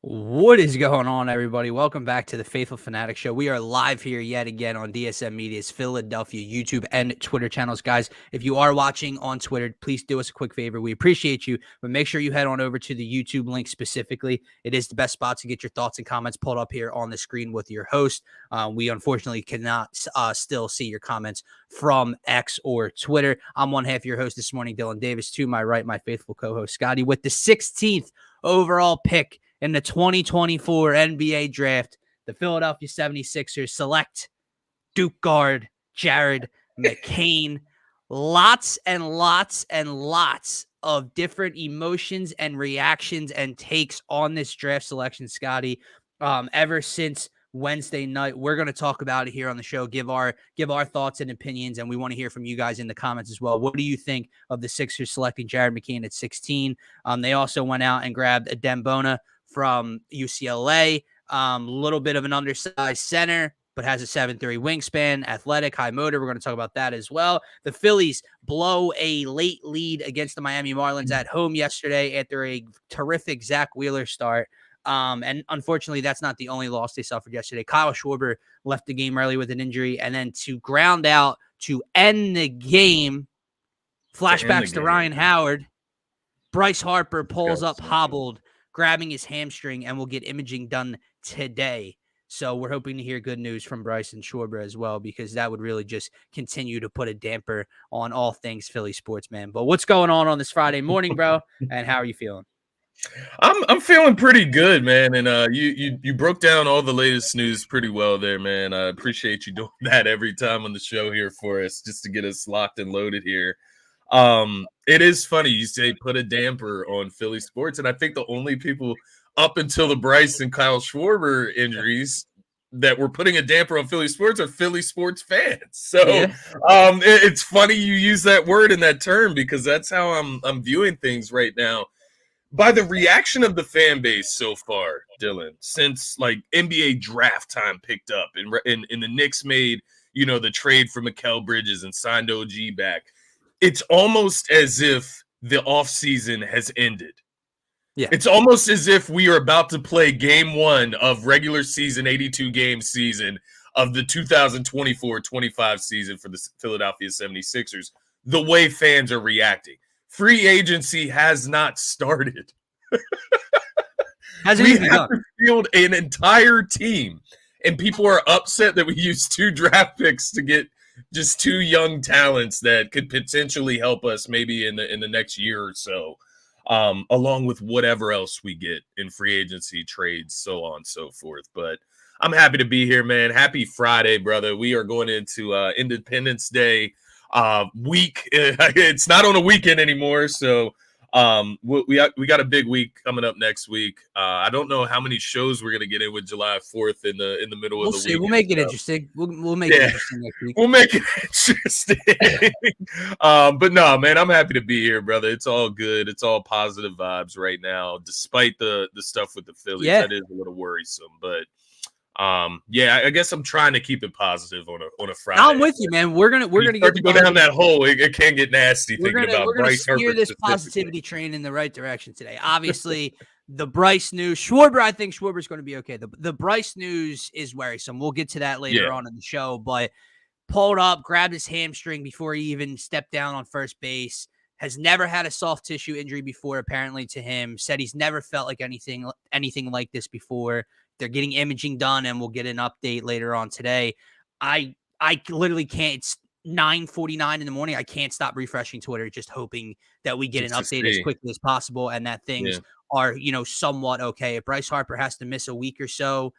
What is going on, everybody? Welcome back to the Phaithful Phanatics Show. We are live here yet again on Dsm Media's Philadelphia YouTube and Twitter channels. Guys, if you are watching on Twitter, please do us a quick favor. We appreciate you, but make sure you head on over to the YouTube link specifically. It is the best spot to get your thoughts and comments pulled up here on the screen with your host. We unfortunately cannot still see your comments from X or Twitter. I'm one half of your host this morning, Dylan Davis. To my right, my faithful co-host, Scotty, with the 16th overall pick in the 2024 NBA draft. The Philadelphia 76ers select Duke guard Jared McCain. Lots and lots and lots of different emotions and reactions and takes on this draft selection, Scotty. Ever since Wednesday night, we're going to talk about it here on the show, give our thoughts and opinions, and we want to hear from you guys in the comments as well. What do you think of the Sixers selecting Jared McCain at 16? They also went out and grabbed a Dembona from UCLA, little bit of an undersized center, but has a 7'3" wingspan, athletic, high motor. We're going to talk about that as well. The Phillies blow a late lead against the Miami Marlins at home yesterday after a terrific Zach Wheeler start. And unfortunately, that's not the only loss they suffered yesterday. Kyle Schwarber left the game early with an injury, and then to ground out to end the game, flashbacks to Ryan Howard, Bryce Harper pulls up hobbled, grabbing his hamstring, and will get imaging done today. So we're hoping to hear good news from Bryce and Schwarber as well, because that would really just continue to put a damper on all things Philly sports, man. But what's going on this Friday morning, bro? And how are you feeling? I'm feeling pretty good, man. And you broke down all the latest news pretty well there, man. I appreciate you doing that every time on the show here for us, just to get us locked and loaded here. It is funny you say put a damper on Philly sports, and I think the only people up until the Bryce and Kyle Schwarber injuries that were putting a damper on Philly sports are Philly sports fans. So it's funny you use that word in that term, because that's how I'm viewing things right now. By the reaction of the fan base so far, Dylan, since like NBA draft time picked up and the Knicks made, the trade for Mikal Bridges and signed OG back, it's almost as if the offseason has ended. Yeah. It's almost as if we are about to play game one of regular season, 82-game season of the 2024-25 season for the Philadelphia 76ers, the way fans are reacting. Free agency has not started. We have to field an entire team, and people are upset that we used 2 draft picks to get just 2 young talents that could potentially help us maybe in the next year or so, along with whatever else we get in free agency, trades, so on and so forth. But I'm happy to be here, man. Happy Friday, brother. We are going into Independence Day week. It's not on a weekend anymore, so we got a big week coming up next week. I don't know how many shows we're gonna get in with July 4th in the middle of the week. We'll make it interesting. We'll make it interesting next week. We'll make it interesting. But no, man, I'm happy to be here, brother. It's all good. It's all positive vibes right now, despite the stuff with the Phillies. That is a little worrisome, but I guess I'm trying to keep it positive on a Friday. I'm with you, man. We're gonna get to go down that hole. It can get nasty. We're gonna steer this positivity train in the right direction today. Obviously, the Bryce news, Schwarber. I think Schwarber's going to be okay. The Bryce news is worrisome. We'll get to that later on in the show. But pulled up, grabbed his hamstring before he even stepped down on first base. Has never had a soft tissue injury before, apparently, to him. Said he's never felt like anything like this before. They're getting imaging done, and we'll get an update later on today. I literally can't. It's 9:49 in the morning. I can't stop refreshing Twitter, just hoping that we get an update as quickly as possible and that things are, somewhat okay. If Bryce Harper has to miss a week or so,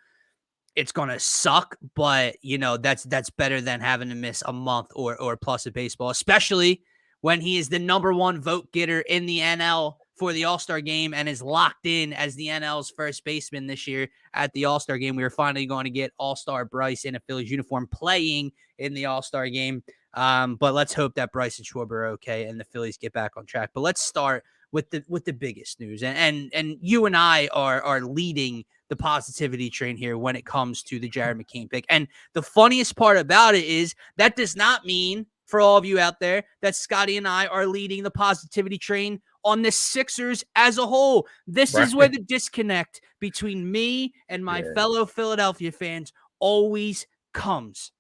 it's going to suck, but, that's better than having to miss a month or plus of baseball, especially when he is the number 1 vote getter in the NL for the All-Star game and is locked in as the NL's first baseman this year at the All-Star game. We are finally going to get All-Star Bryce in a Phillies uniform playing in the All-Star game. But let's hope that Bryce and Schwarber are okay and the Phillies get back on track. But let's start with the biggest news. And you and I are leading the positivity train here when it comes to the Jared McCain pick. And the funniest part about it is that does not mean, for all of you out there, that Scotty and I are leading the positivity train on the Sixers as a whole. This Right. is where the disconnect between me and my fellow Philadelphia fans always comes.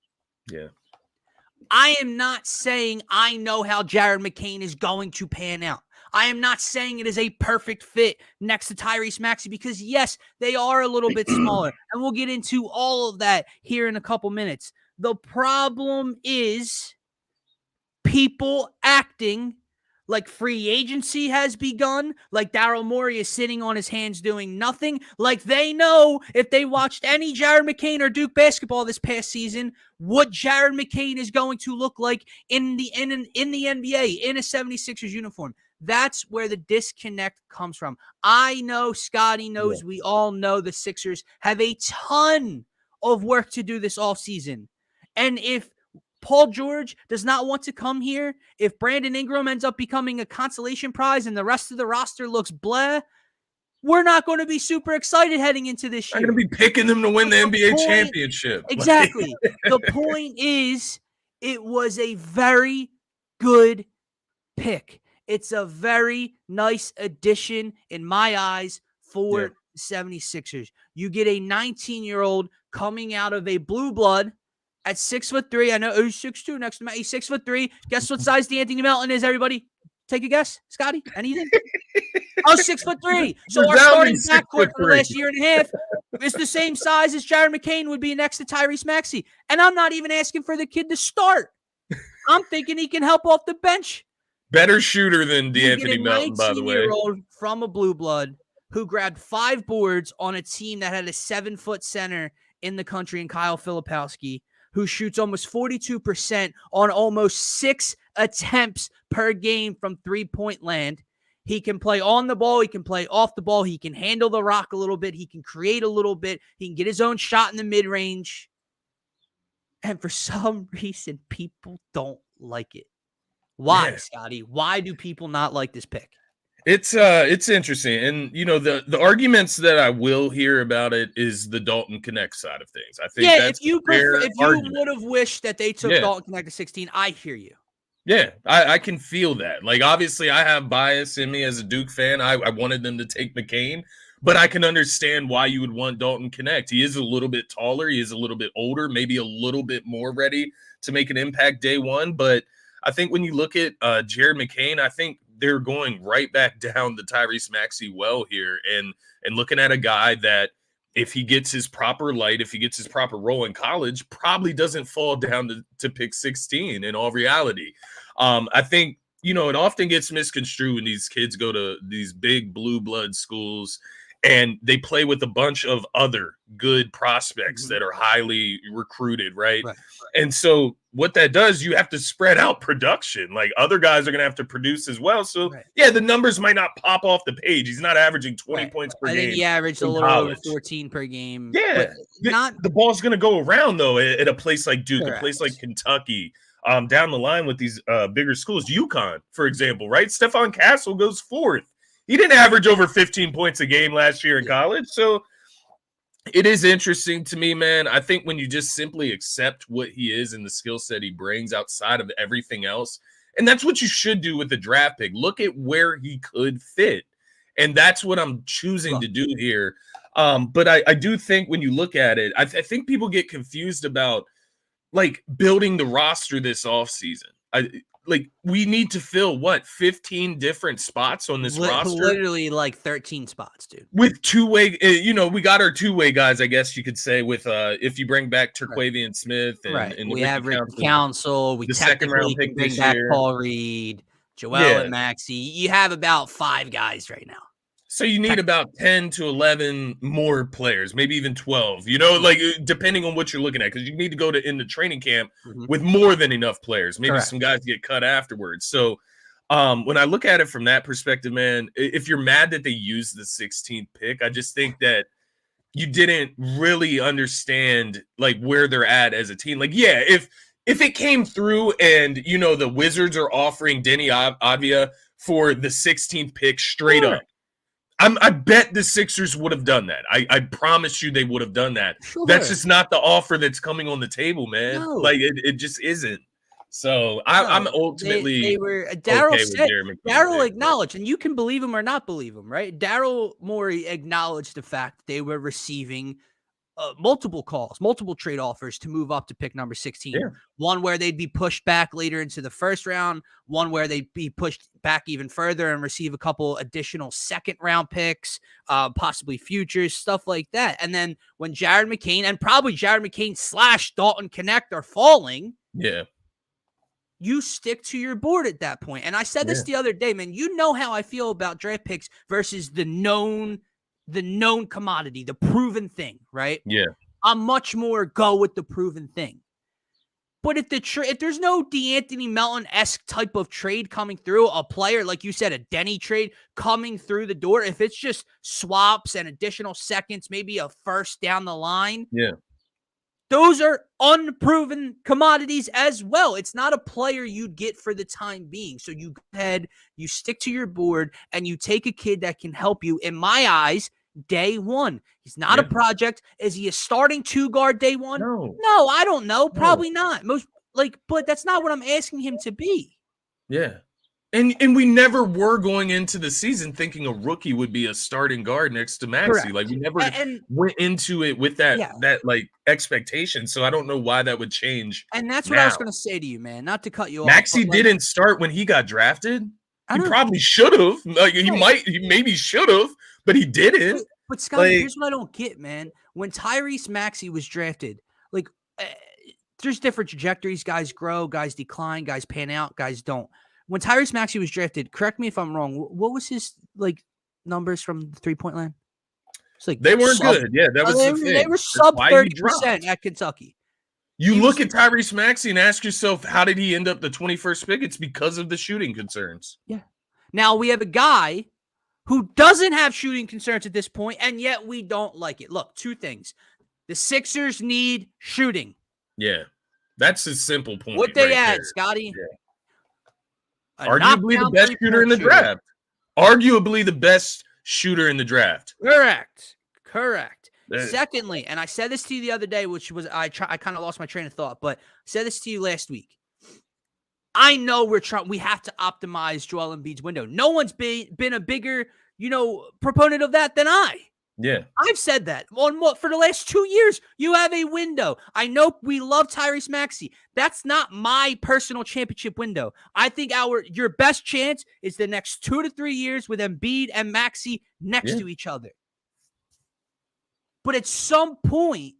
Yeah. I am not saying I know how Jared McCain is going to pan out. I am not saying it is a perfect fit next to Tyrese Maxey because, yes, they are a little bit smaller. And we'll get into all of that here in a couple minutes. The problem is people acting like free agency has begun, like Daryl Morey is sitting on his hands doing nothing, like they know if they watched any Jared McCain or Duke basketball this past season, what Jared McCain is going to look like in the NBA, in a 76ers uniform. That's where the disconnect comes from. I know Scotty knows, we all know the Sixers have a ton of work to do this offseason. And if Paul George does not want to come here, if Brandon Ingram ends up becoming a consolation prize and the rest of the roster looks blah, we're not going to be super excited heading into this year. I'm going to be picking them to win the NBA championship. Exactly. The point is, it was a very good pick. It's a very nice addition in my eyes for the 76ers. You get a 19-year-old coming out of a blue blood at 6'3". I know he's 6'2" next to me. He's 6'3". Guess what size D'Anthony Melton is, everybody? Take a guess. Scotty, anything? Oh, 6'3". So our starting backcourt for the last year and a half is the same size as Jared McCain would be next to Tyrese Maxey. And I'm not even asking for the kid to start. I'm thinking he can help off the bench. Better shooter than D'Anthony Melton, by the way. 19-year-old from a blue blood who grabbed 5 boards on a team that had a 7-foot center in the country in Kyle Filipowski, who shoots almost 42% on almost 6 attempts per game from three-point land. He can play on the ball. He can play off the ball. He can handle the rock a little bit. He can create a little bit. He can get his own shot in the mid-range. And for some reason, people don't like it. Why, Scotty? Why do people not like this pick? It's interesting. And, you know, the arguments that I will hear about it is the Dalton Connect side of things. I think that's if you would have wished that they took Dalton Connect to 16, I hear you. Yeah, I can feel that. Like, obviously, I have bias in me as a Duke fan. I wanted them to take McCain, but I can understand why you would want Dalton Connect. He is a little bit taller. He is a little bit older, maybe a little bit more ready to make an impact day one. But I think when you look at Jared McCain, I think they're going right back down the Tyrese Maxey well here and looking at a guy that if he gets his proper light, if he gets his proper role in college, probably doesn't fall down to pick 16 in all reality. I think, you know, it often gets misconstrued when these kids go to these big blue blood schools and they play with a bunch of other good prospects that are highly recruited, right? And so what that does, you have to spread out production. Like other guys are going to have to produce as well. So, yeah, the numbers might not pop off the page. He's not averaging 20 points per game. I think he averaged a little over 14 per game. Yeah. The ball's going to go around, though, at a place like Duke, a place like Kentucky, down the line with these bigger schools. UConn, for example, right? Stephon Castle goes 4th. He didn't average over 15 points a game last year in college. So it is interesting to me, man. I think when you just simply accept what he is and the skill set he brings outside of everything else, and that's what you should do with the draft pick. Look at where he could fit. And that's what I'm choosing to do here. But I do think when you look at it, I think people get confused about, like, building the roster this offseason. Like, we need to fill, 15 different spots on this roster? Literally, like, 13 spots, dude. With two-way, you know, we got our two-way guys, I guess you could say, with if you bring back Terquavian Smith. And we have Rick Council. We technically can bring back Paul Reed, Joel and Maxey. You have about 5 guys right now. So you need about 10 to 11 more players, maybe even 12, you know, like depending on what you're looking at, because you need to go in the training camp with more than enough players. Maybe some guys get cut afterwards. So when I look at it from that perspective, man, if you're mad that they used the 16th pick, I just think that you didn't really understand like where they're at as a team. Like, yeah, if it came through and, you know, the Wizards are offering Denny Avdia for the 16th pick straight up, I bet the Sixers would have done that. I promise you they would have done that. That's just not the offer that's coming on the table, man. No. Like, it just isn't. So I'm No, they ultimately were Daryl okay with said Jared McCain Daryl pick. acknowledged, and you can believe him or not believe him, right? Daryl Morey acknowledged the fact they were receiving multiple calls, multiple trade offers to move up to pick number 16. Yeah, One where they'd be pushed back later into the first round, one where they'd be pushed back even further and receive a couple additional second round picks, possibly futures, stuff like that. And then when Jared McCain and probably Jared McCain / Dalton Connect are falling, yeah, you stick to your board at that point. And I said this the other day, man, you know how I feel about draft picks versus the known commodity, the proven thing, right? yeah, I'm much more go with the proven thing. But if there's no DeAnthony Melton-esque type of trade coming through, a player, like you said, a Denny trade coming through the door, if it's just swaps and additional seconds, maybe a first down the line, yeah. those are unproven commodities as well. It's not a player you'd get for the time being. So you go ahead, you stick to your board, and you take a kid that can help you, in my eyes, day one. He's not a project. Is he a starting 2-guard day one? No, I don't know. Probably not. But that's not what I'm asking him to be. Yeah. And we never were going into the season thinking a rookie would be a starting guard next to Maxey. Correct. Like we never went into it with that like expectation. So I don't know why that would change. And that's what I was going to say to you, man. Not to cut you off. Maxey didn't start when he got drafted. He probably should have. Like he maybe should have, but he didn't. But Scotty, here's what I don't get, man. When Tyrese Maxey was drafted, there's different trajectories. Guys grow, guys decline, guys pan out, guys don't. When Tyrese Maxey was drafted, correct me if I'm wrong, what was his numbers from the 3-point line? It's they weren't good. Yeah, that was the thing. They were sub 30% at Kentucky. You look at Tyrese Maxey and ask yourself, how did he end up the 21st pick? It's because of the shooting concerns. Yeah. Now we have a guy who doesn't have shooting concerns at this point, and yet we don't like it. Look, two things. The Sixers need shooting. Yeah. That's a simple point. What they add, Scotty? Yeah. Arguably the best shooter in the draft. Arguably the best shooter in the draft. Correct. Secondly, and I said this to you the other day, which was I kind of lost my train of thought, but I said this to you last week. I know we have to optimize Joel Embiid's window. No one's been a bigger, proponent of that than I. Yeah. I've said that for the last 2 years. You have a window. I know we love Tyrese Maxey. That's not my personal championship window. I think your best chance is the next 2 to 3 years with Embiid and Maxey next to each other. But at some point,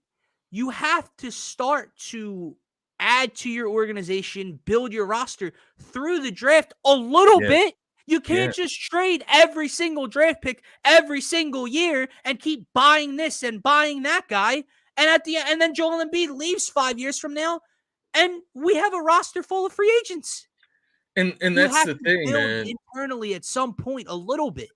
you have to start to add to your organization, build your roster through the draft a little bit. You can't just trade every single draft pick every single year and keep buying this and buying that guy. And then Joel Embiid leaves 5 years from now, and we have a roster full of free agents. And that's the thing, man. Internally, at some point, a little bit.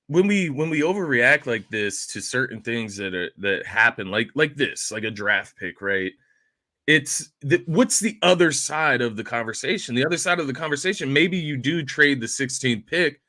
When we overreact like this to certain things that happen, like this, like a draft pick, right? What's the other side of the conversation? The other side of the conversation, maybe you do trade the 16th pick.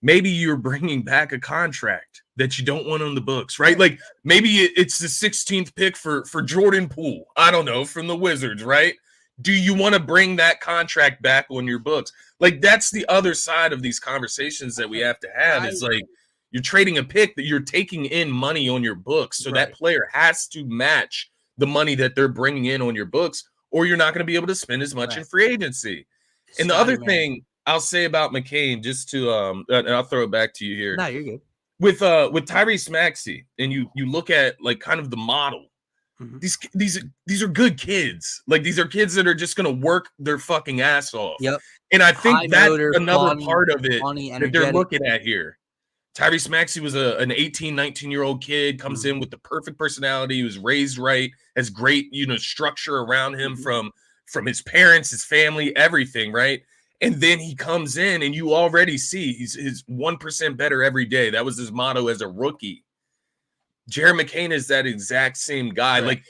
Maybe you're bringing back a contract that you don't want on the books, right? Like maybe it's the 16th pick for Jordan Poole. I don't know, from the Wizards, right? Do you want to bring that contract back on your books? Like that's the other side of these conversations that we have to have. Is like you're trading a pick that you're taking in money on your books. So that player has to match the money that they're bringing in on your books, or you're not going to be able to spend as much in free agency. And the other thing I'll say about McCain, just to and I'll throw it back to you here. No, you're good. With Tyrese Maxey, and you look at like kind of the model. Mm-hmm. These are good kids. Like these are kids that are just going to work their fucking ass off. Yep. And I think that's another part of it that they're looking at here. Tyrese Maxey was an 18, 19-year-old kid, comes in with the perfect personality. He was raised right, has great, structure around him from his parents, his family, everything, right? And then he comes in and you already see he's 1% better every day. That was his motto as a rookie. Jared McCain is that exact same guy. Right. Like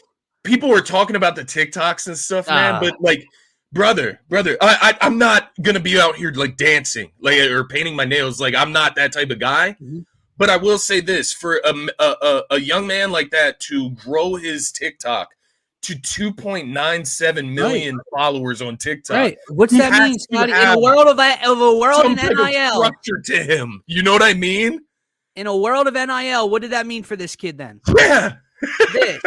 people were talking about the TikToks and stuff, man, but like, brother, I'm not gonna be out here like dancing, or painting my nails. Like I'm not that type of guy. Mm-hmm. But I will say this: for a young man like that to grow his TikTok to 2.97 million followers on TikTok. Right. What's that mean, Scotty? In a world of a world in NIL, structure to him. You know what I mean? In a world of NIL, what did that mean for this kid then? Yeah. This.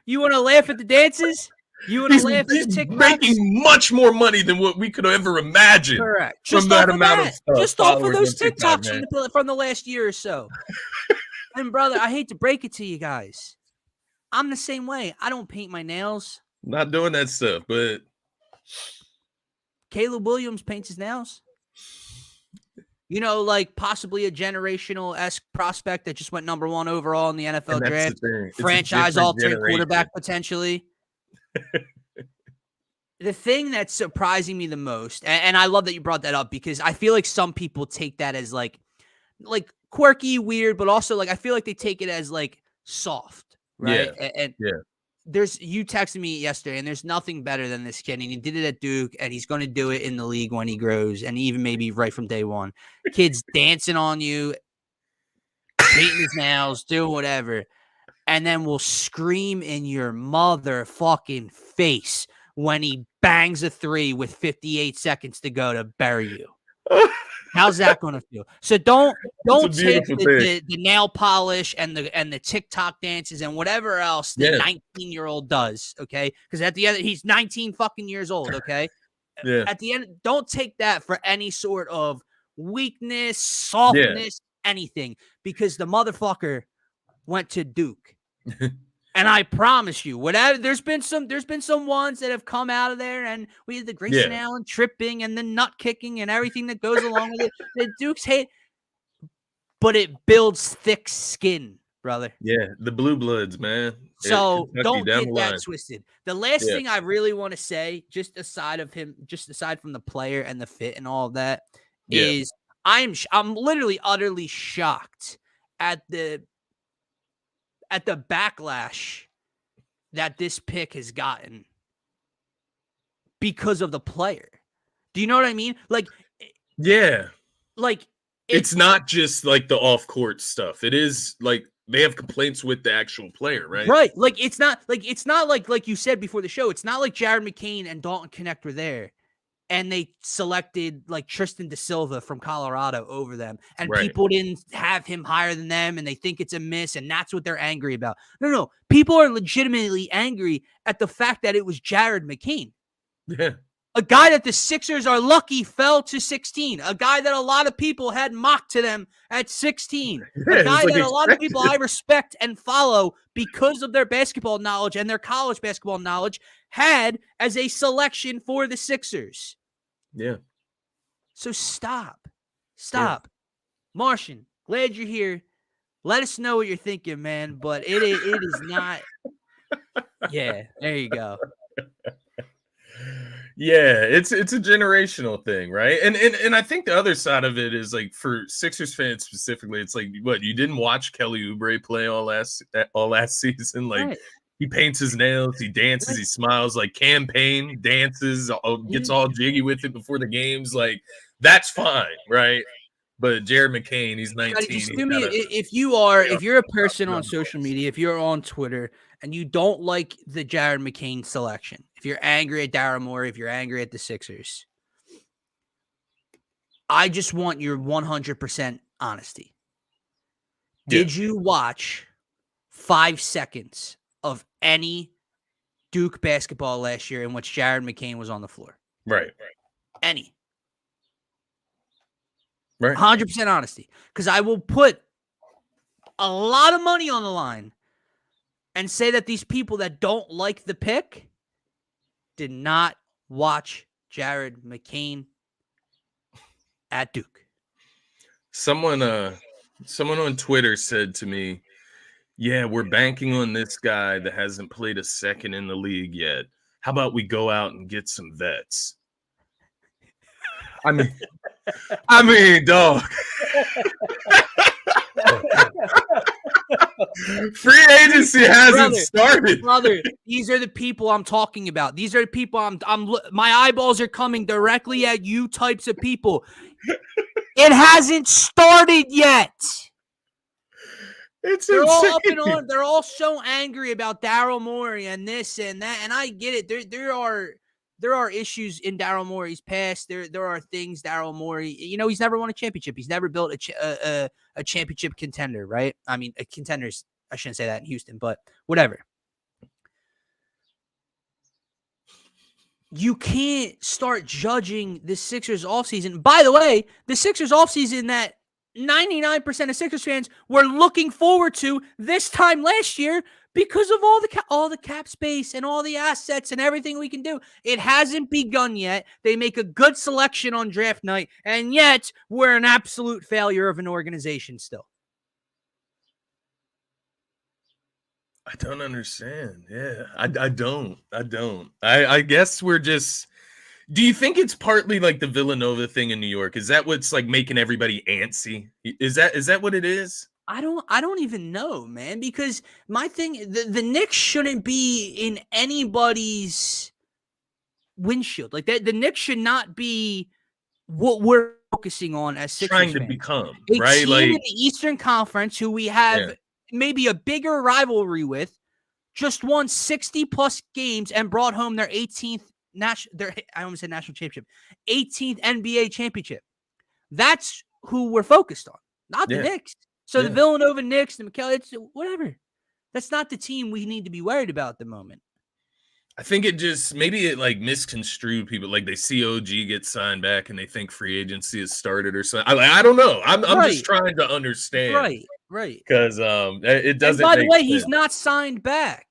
You want to laugh at the dances? You want to laugh at the TikToks? Making much more money than what we could ever imagine. Correct. Just off of that. Just off of those TikToks from the last year or so. And brother, I hate to break it to you guys. I'm the same way. I don't paint my nails. Not doing that stuff, but Caleb Williams paints his nails. You know, like possibly a generational-esque prospect that just went number 1 overall in the NFL draft. Franchise-altering quarterback potentially. The thing that's surprising me the most, and I love that you brought that up because I feel like some people take that as like quirky, weird, but also like I feel like they take it as like soft, right? Yeah. And you texted me yesterday, and there's nothing better than this kid. And he did it at Duke, and he's going to do it in the league when he grows, and even maybe right from day one. Kids dancing on you, painting his nails, doing whatever, and then will scream in your motherfucking face when he bangs a 3 with 58 seconds to go to bury you. How's that going to feel? So don't take the nail polish and the TikTok dances and whatever else the 19-year-old does, okay? Because at the end, he's 19 fucking years old, okay? Yeah. At the end, don't take that for any sort of weakness, softness, anything, because the motherfucker went to Duke. And I promise you, whatever there's been some ones that have come out of there, and we had the Grayson Allen tripping and the nut kicking and everything that goes along with it. The Dukes hate, but it builds thick skin, brother. Yeah, the blue bloods, man. So don't get that twisted. The last thing I really want to say, just aside from the player and the fit and all of that, is I'm literally utterly shocked at the backlash that this pick has gotten because of the player. Do you know what I mean? Like, it's not just like the off-court stuff. It is like they have complaints with the actual player, right? Right. Like it's not like you said before the show. It's not like Jared McCain and Dalton Connect were there, and they selected like Tristan Da Silva from Colorado over them, and people didn't have him higher than them, and they think it's a miss, and that's what they're angry about. No. People are legitimately angry at the fact that it was Jared McCain. Yeah. A guy that the Sixers are lucky fell to 16. A guy that a lot of people had mocked to them at 16. A guy that a lot of people I respect and follow because of their basketball knowledge and their college basketball knowledge had as a selection for the Sixers. Yeah. So stop. Martian, glad you're here. Let us know what you're thinking, man. But it is not. Yeah, there you go. Yeah, it's a generational thing, right? And I think the other side of it is like for Sixers fans specifically, it's like what you didn't watch Kelly Oubre play all last season. Like he paints his nails, he dances, he smiles, like campaign dances, gets all jiggy with it before the games. Like that's fine, right? But Jared McCain, he's 19. Just do me, if you're a person on social media, if you're on Twitter and you don't like the Jared McCain selection, if you're angry at Daryl Morey, if you're angry at the Sixers, I just want your 100% honesty. Did you watch 5 seconds of any Duke basketball last year in which Jared McCain was on the floor? Right. Any. Right. 100% honesty. Because I will put a lot of money on the line and say that these people that don't like the pick did not watch Jared McCain at Duke. Someone on Twitter said to me, yeah, we're banking on this guy that hasn't played a second in the league yet. How about we go out and get some vets? I mean, dog. Free agency hasn't started. Brother, these are the people I'm talking about. These are the people my eyeballs are coming directly at you types of people. It hasn't started yet. It's They're insane. all up and on. They're all so angry about Daryl Morey and this and that, and I get it. There are issues in Daryl Morey's past. There are things Daryl Morey. He's never won a championship. He's never built a championship contender, right? I mean, a contenders. I shouldn't say that in Houston, but whatever. You can't start judging the Sixers offseason. By the way, the Sixers offseason that 99% of Sixers fans were looking forward to this time last year because of all the cap space and all the assets and everything we can do. It hasn't begun yet. They make a good selection on draft night, and yet we're an absolute failure of an organization still. I don't understand. Yeah, I don't. I guess we're just. Do you think it's partly like the Villanova thing in New York? Is that what's like making everybody antsy? Is that what it is? I don't even know, man, because my thing, the Knicks shouldn't be in anybody's windshield. Like the Knicks should not be what we're focusing on as Sixers trying to fans. become, a right? team Like in the Eastern Conference who we have maybe a bigger rivalry with, just won 60+ games and brought home their 18th I almost said national championship, 18th NBA championship. That's who we're focused on, not the Knicks. So the Villanova Knicks, the McCain, it's whatever. That's not the team we need to be worried about at the moment. I think maybe it like misconstrued people. Like they see OG get signed back and they think free agency has started or something. I don't know. I'm just trying to understand. Right. Because it doesn't. And by the way, sense. he's not signed back.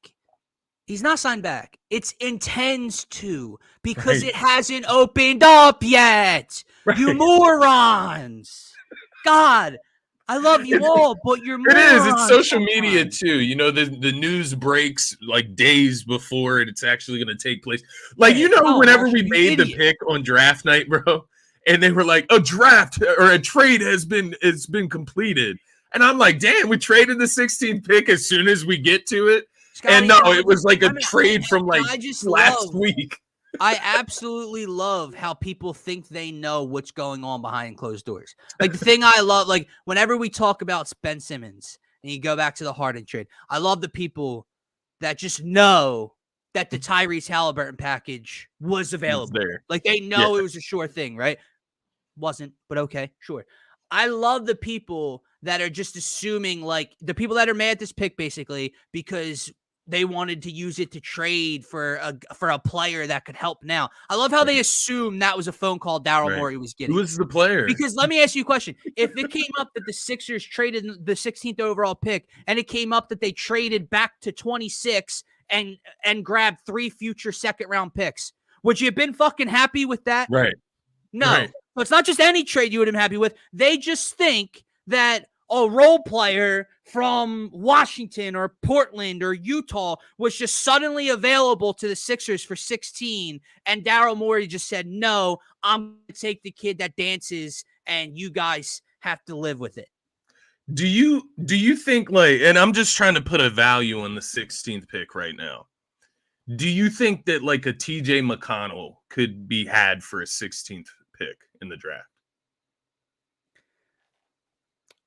He's not signed back. It's intends to because it hasn't opened up yet. Right. You morons. God. I love you all, but you're morons. It is. It's social media too. The news breaks like days before it's actually going to take place. Like, whenever we made the pick on draft night, bro, and they were like, a draft or a trade has been completed. And I'm like, damn, we traded the 16th pick as soon as we get to it. Scotty, and no, it was like a trade from like last week. I absolutely love how people think they know what's going on behind closed doors. Like the thing I love, like whenever we talk about Ben Simmons and you go back to the Harden trade, I love the people that just know that the Tyrese Halliburton package was available. There. Like they know it was a sure thing, right? Wasn't, but okay, sure. I love the people that are just assuming, like the people that are mad at this pick basically because they wanted to use it to trade for a player that could help now. I love how they assume that was a phone call Daryl Morey was getting. Who was the player? Because let me ask you a question. If it came up that the Sixers traded the 16th overall pick and it came up that they traded back to 26 and grabbed 3 future second-round picks, would you have been fucking happy with that? Right. No. Right. So it's not just any trade you would have been happy with. They just think that a role player from Washington or Portland or Utah was just suddenly available to the Sixers for 16, and Daryl Morey just said, no, I'm going to take the kid that dances, and you guys have to live with it. Do you think, like, and I'm just trying to put a value on the 16th pick right now. Do you think that, like, a TJ McConnell could be had for a 16th pick in the draft?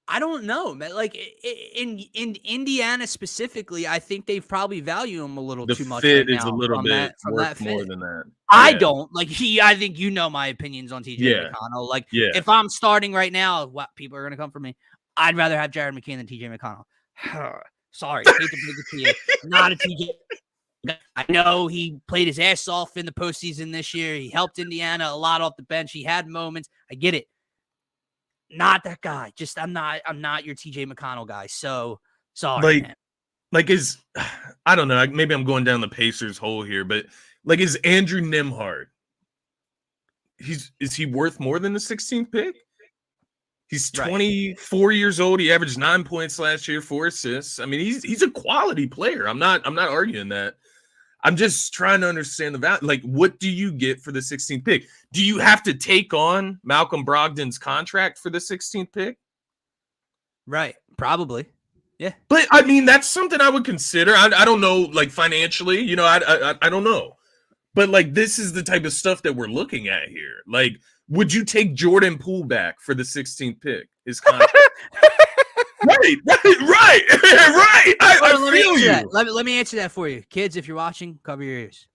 I don't know, man. Like in Indiana specifically, I think they probably value him a little too much. The fit right is now a little bit worth more than that. I don't like I think my opinions on TJ McConnell. Like if I'm starting right now, what people are gonna come for me. I'd rather have Jared McCain than TJ McConnell. Sorry, hate to break it to you. Not a TJ. I know he played his ass off in the postseason this year. He helped Indiana a lot off the bench. He had moments. I get it. Not that guy. Just I'm not your TJ McConnell guy. So sorry. Like I don't know. Maybe I'm going down the Pacers hole here, but like is Andrew Nembhard? Is he worth more than the 16th pick? He's 24 years old. He averaged 9 points last year, 4 assists. I mean, he's a quality player. I'm not arguing that. I'm just trying to understand the value. Like, what do you get for the 16th pick? Do you have to take on Malcolm Brogdon's contract for the 16th pick? Right. Probably. Yeah. But, I mean, that's something I would consider. I don't know, like, financially. I don't know. But, like, this is the type of stuff that we're looking at here. Like, would you take Jordan Poole back for the 16th pick? His contract? Right. I feel you. Let me answer that for you. Kids, if you're watching, cover your ears.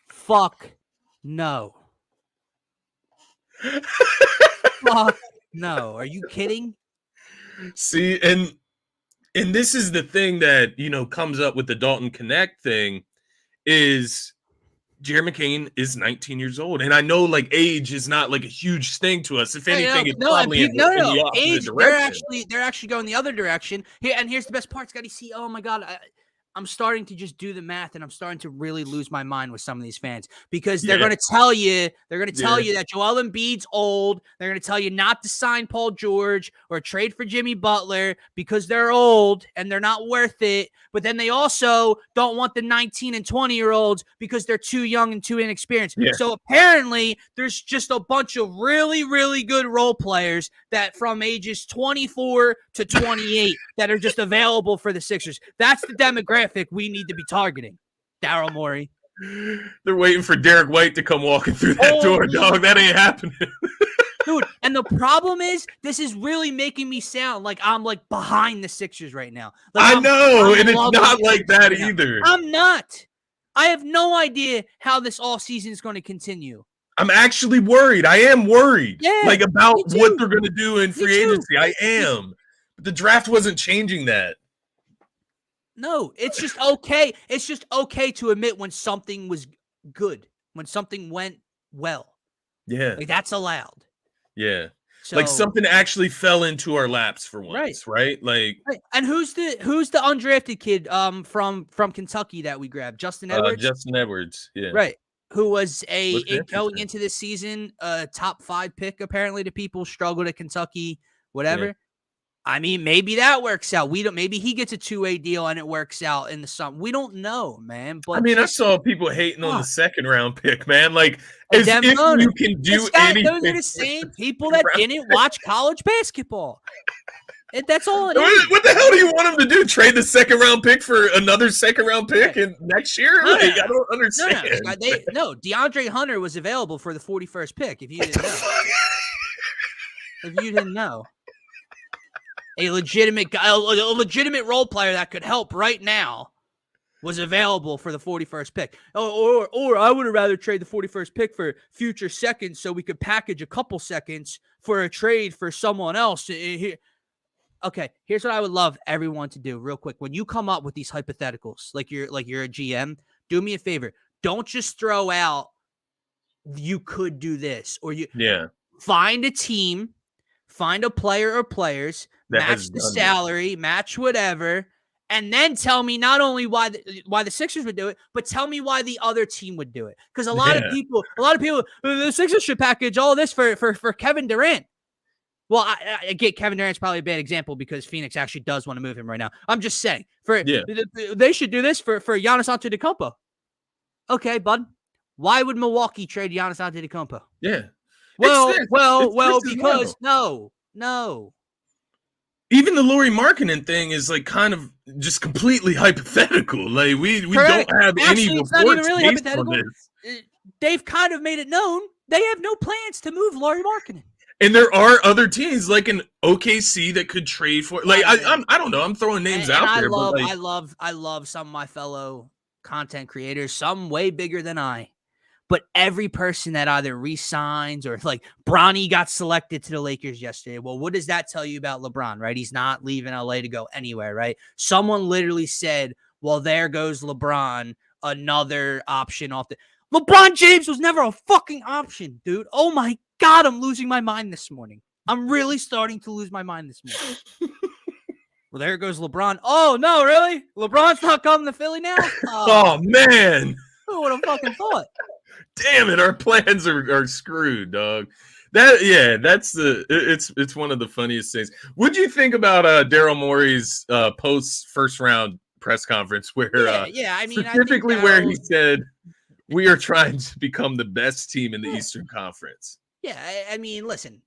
Fuck no. Fuck no. Are you kidding? See, and this is the thing that, comes up with the Dalton Connect thing is Jerry McCain is 19 years old. And I know like age is not like a huge thing to us. If anything, it's probably in the opposite age, direction. They're actually going the other direction. Here, and here's the best part, Scotty. See, oh my God. I'm starting to just do the math, and I'm starting to really lose my mind with some of these fans because they're going to tell you, that Joel Embiid's old. They're going to tell you not to sign Paul George or trade for Jimmy Butler because they're old and they're not worth it. But then they also don't want the 19 and 20-year-olds because they're too young and too inexperienced. Yeah. So apparently there's just a bunch of really, really good role players that from ages 24 to 28 that are just available for the Sixers. That's the demographic we need to be targeting. Daryl Morey. They're waiting for Derek White to come walking through that door, dog. That ain't happening. Dude, and the problem is, this is really making me sound like I'm like behind the Sixers right now. Like I know, and it's not like that either. I'm not. I have no idea how this all season is going to continue. I'm actually worried. I am worried. Like about what they're going to do in free agency. I am. But the draft wasn't changing that. No, it's just okay. It's just okay to admit when something was good, when something went well. Yeah. Like that's allowed. Yeah. So, like something actually fell into our laps for once, right? Like And who's the undrafted kid from Kentucky that we grabbed? Justin Edwards? Justin Edwards, yeah. Right. Who was going into this season a top 5 pick apparently to people, struggled at Kentucky, whatever. Yeah. I mean, maybe that works out. Maybe he gets a 2-way deal and it works out in the summer. We don't know, man. But I saw people hating on the second round pick, man. Like, as if you can do anything. Those are the same people that didn't watch college basketball. That's all it is. What the hell do you want him to do? Trade the second round pick for another second round pick in next year? I don't understand. No, DeAndre Hunter was available for the 41st pick. If you didn't know. If you didn't know. A legitimate guy, a legitimate role player that could help right now was available for the 41st pick. Or I would have rather trade the 41st pick for future seconds so we could package a couple seconds for a trade for someone else. Okay, here's what I would love everyone to do real quick. When you come up with these hypotheticals, like you're a GM, do me a favor. Don't just throw out you could do this or find a team, find a player or players, match the salary, match whatever, and then tell me not only why the Sixers would do it, but tell me why the other team would do it. Because a lot of people, the Sixers should package all this for Kevin Durant. Well, I get Kevin Durant's probably a bad example because Phoenix actually does want to move him right now. I'm just saying they should do this for Giannis Antetokounmpo. Okay, bud. Why would Milwaukee trade Giannis Antetokounmpo? Yeah. Well, because no. Even the Lauri Markkanen thing is like kind of just completely hypothetical. Like we don't have any reports not even really based on this. They've kind of made it known they have no plans to move Lauri Markkanen. And there are other teams like an OKC that could trade for. Like I don't know. I'm throwing names out there. I love some of my fellow content creators, some way bigger than I. But every person that either re-signs or like Bronny got selected to the Lakers yesterday. Well, what does that tell you about LeBron, right? He's not leaving LA to go anywhere, right? Someone literally said, well, there goes LeBron, another option off the... LeBron James was never a fucking option, dude. Oh my God, I'm losing my mind this morning. I'm really starting to lose my mind this morning. Well, there goes LeBron. Oh, no, really? LeBron's not coming to Philly now? Oh man. Who would have fucking thought? Damn it, our plans are screwed, dog. It's one of the funniest things. What'd you think about Daryl Morey's post first round press conference where specifically where he said we are trying to become the best team in the Eastern Conference? Yeah, I mean, listen.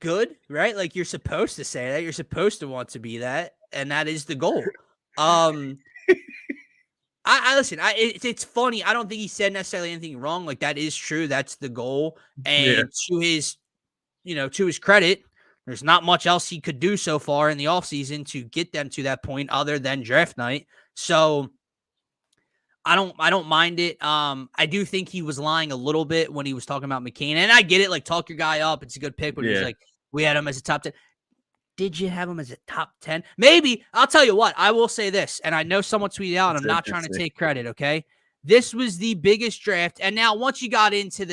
Good, right? Like you're supposed to say that. You're supposed to want to be that, and that is the goal. I listen. It's funny. I don't think he said necessarily anything wrong. Like that is true. That's the goal. Yeah. And to his, to his credit, there's not much else he could do so far in the offseason to get them to that point other than draft night. So I don't mind it. I do think he was lying a little bit when he was talking about McCain. And I get it. Like, talk your guy up. It's a good pick. But he's like, we had him as a top 10. Did you have him as a top 10? Maybe. I'll tell you what. I will say this. And I know someone tweeted out. I'm not trying to take credit, okay? This was the biggest draft. And now once you got into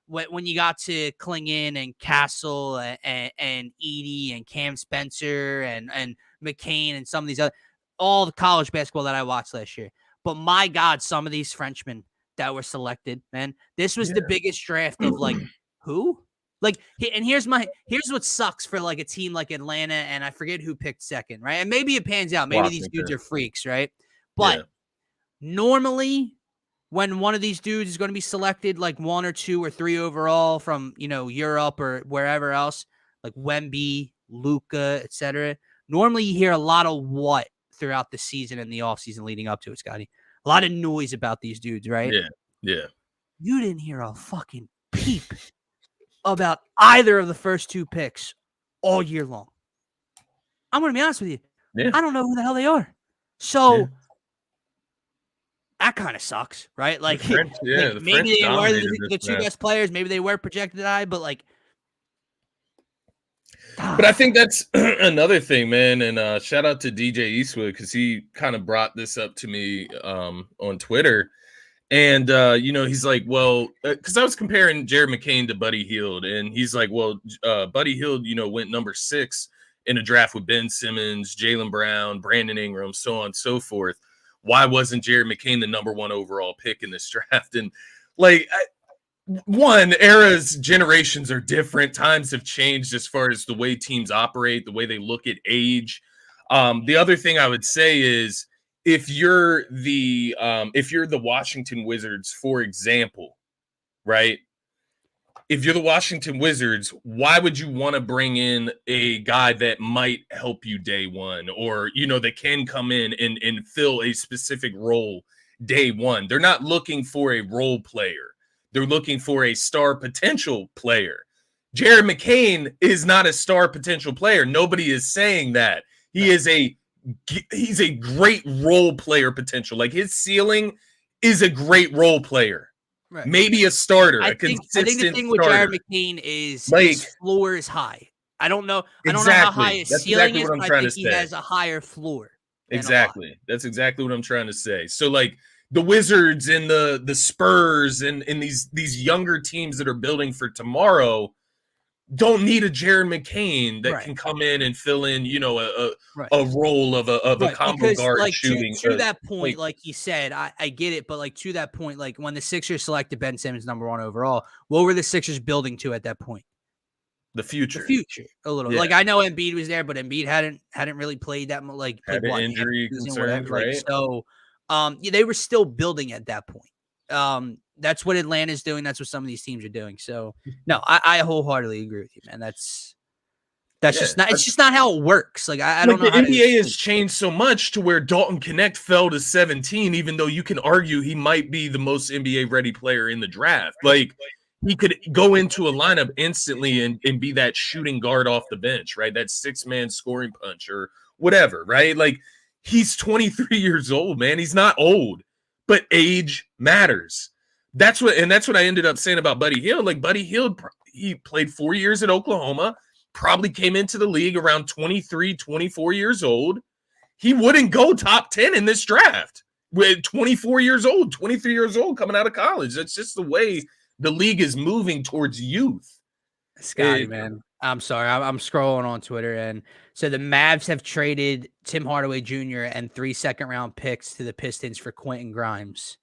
when you got to Klingon and Castle and Edie and Cam Spencer and McCain and some of these other, all the college basketball that I watched last year. But my God, some of these Frenchmen that were selected, man, this was the biggest draft of like who? Like, and here's what sucks for like a team like Atlanta, and I forget who picked second, right? And maybe it pans out. Maybe these dudes are freaks, right? But normally, when one of these dudes is going to be selected, like 1 or 2 or 3 overall from Europe or wherever else, like Wemby, Luka, etc. Normally, you hear a lot of what throughout the season and the offseason leading up to it, Scotty. A lot of noise about these dudes, right? Yeah. You didn't hear a fucking peep about either of the first 2 picks all year long. I'm going to be honest with you. Yeah. I don't know who the hell they are. So that kind of sucks, right? Like, maybe they were the 2 best players. Maybe they were projected high, but like, but I think that's another thing, man. And shout out to DJ Eastwood because he kind of brought this up to me on Twitter. And, he's like, well, because I was comparing Jared McCain to Buddy Hield. And he's like, well, Buddy Hield, went number 6 in a draft with Ben Simmons, Jaylen Brown, Brandon Ingram, so on and so forth. Why wasn't Jared McCain the number 1 overall pick in this draft? And like, eras, generations are different. Times have changed as far as the way teams operate, the way they look at age. The other thing I would say is if you're the Washington Wizards, for example, right? If you're the Washington Wizards, why would you want to bring in a guy that might help you day one or, that can come in and fill a specific role day one? They're not looking for a role player. They're looking for a star potential player. Jared McCain is not a star potential player. Nobody is saying that. He's a great role player potential. Like his ceiling is a great role player. Right. Maybe a starter, a consistent I think the thing with Jared McCain is his floor is high. I don't know how high his ceiling is, but I think he has a higher floor. Exactly. That's exactly what I'm trying to say. So like the Wizards and the Spurs and these younger teams that are building for tomorrow don't need a Jared McCain that can come in and fill in, a role of a combo guard like, shooting. To that point, like you said, I get it, but like to that point, like when the Sixers selected Ben Simmons number 1 overall, what were the Sixers building to at that point? The future a little. Like I know Embiid was there, but Embiid hadn't really played that much. Like had an injury concern, right? Like, so, they were still building at that point. That's what Atlanta's doing. That's what some of these teams are doing. So no, I wholeheartedly agree with you, man. That's just not. It's just not how it works. Like I don't know. The NBA has changed so much to where Dalton Connect fell to 17, even though you can argue he might be the most NBA ready player in the draft. Like he could go into a lineup instantly and be that shooting guard off the bench, right? That 6-man scoring punch or whatever, right? Like he's 23 years old, man. He's not old, but age matters. That's what I ended up saying about Buddy Hield. Like Buddy Hield, he played 4 years at Oklahoma, probably came into the league around 23, 24 years old. He wouldn't go top 10 in this draft with 24 years old, 23 years old coming out of college. That's just the way the league is moving towards youth. Scotty, man. I'm sorry. I'm scrolling on Twitter. And so the Mavs have traded Tim Hardaway Jr. and 3 second-round picks to the Pistons for Quentin Grimes.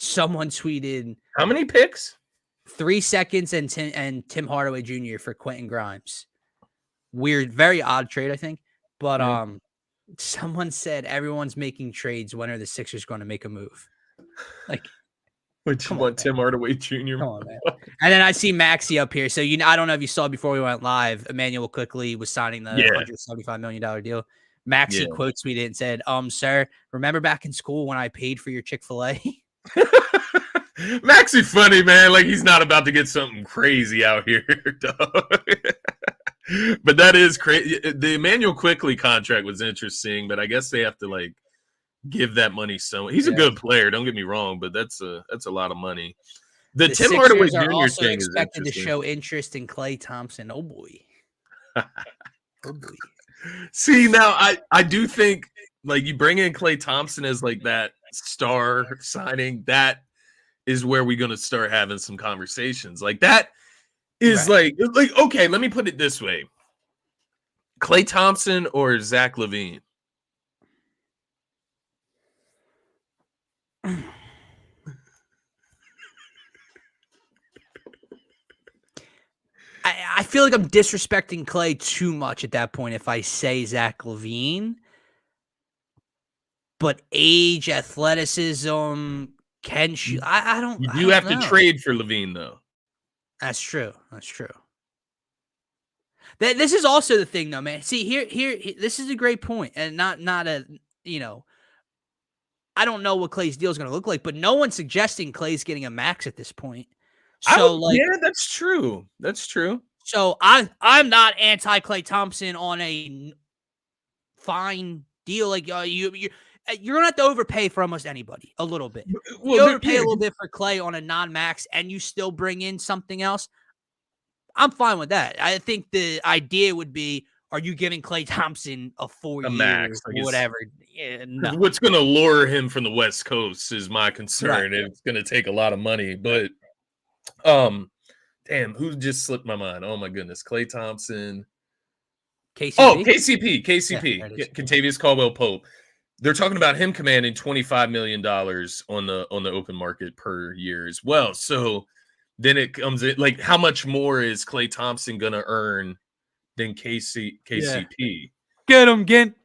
Someone tweeted how many picks? 3 seconds and Tim Hardaway Jr. for Quentin Grimes. Weird, very odd trade, I think. But someone said everyone's making trades. When are the Sixers going to make a move? Like, which one? Tim Hardaway Jr. Come on, man. And then I see Maxey up here. So I don't know if you saw before we went live. Emmanuel Quickley was signing the $175 million deal. Maxie quote tweeted and said, sir, remember back in school when I paid for your Chick-fil-A? Maxie funny, man. Like, he's not about to get something crazy out here, dog. But that is crazy. The Emmanuel Quickley contract was interesting, but I guess they have to like give that money someone. He's a good player, don't get me wrong, but that's a lot of money. The Tim Hardaway Jr. also thing is expected to show interest in Klay Thompson. Oh boy. Oh boy. See, now I do think like you bring in Klay Thompson as like that star signing, that is where we're gonna start having some conversations. Like that is like okay, let me put it this way. Klay Thompson or Zach LaVine? I feel like I'm disrespecting Klay too much at that point if I say Zach LaVine. But age, athleticism, can shoot. I don't. You do have to trade for LaVine, though. That's true. That's true. This is also the thing, though, man. See, here, this is a great point, and not a, I don't know what Klay's deal is going to look like, but no one's suggesting Klay's getting a max at this point. So, yeah, that's true. That's true. So I'm not anti Klay Thompson on a fine deal. Like you're gonna have to overpay for almost anybody a little bit. You overpay a little bit for Klay on a non-max, and you still bring in something else. I'm fine with that. I think the idea would be: are you giving Klay Thompson a 4 year max, or whatever? Yeah, no. What's going to lure him from the West Coast is my concern. Right. It's going to take a lot of money, but damn, who just slipped my mind? Oh my goodness, Klay Thompson. KCP? Oh, KCP. Yeah, Kentavious Caldwell-Pope. They're talking about him commanding $25 million on the open market per year as well. So then it comes in like, how much more is Klay Thompson going to earn than KCP? Yeah. Get him, Gint.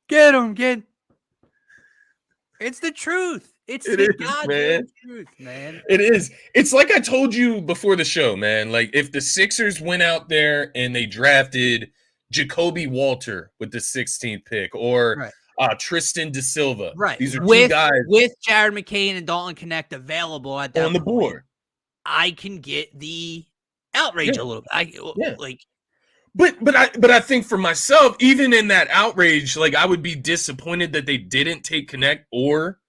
Get him, Gint. It's the truth. It's the goddamn truth, man. It is. It's like I told you before the show, man. Like if the Sixers went out there and they drafted Jacoby Walter with the 16th pick, or Tristan Da Silva. Right. These are two guys with Jared McCain and Dalton Connect available at that on the board. I can get the outrage a little bit. But I think for myself, even in that outrage, like I would be disappointed that they didn't take Connect or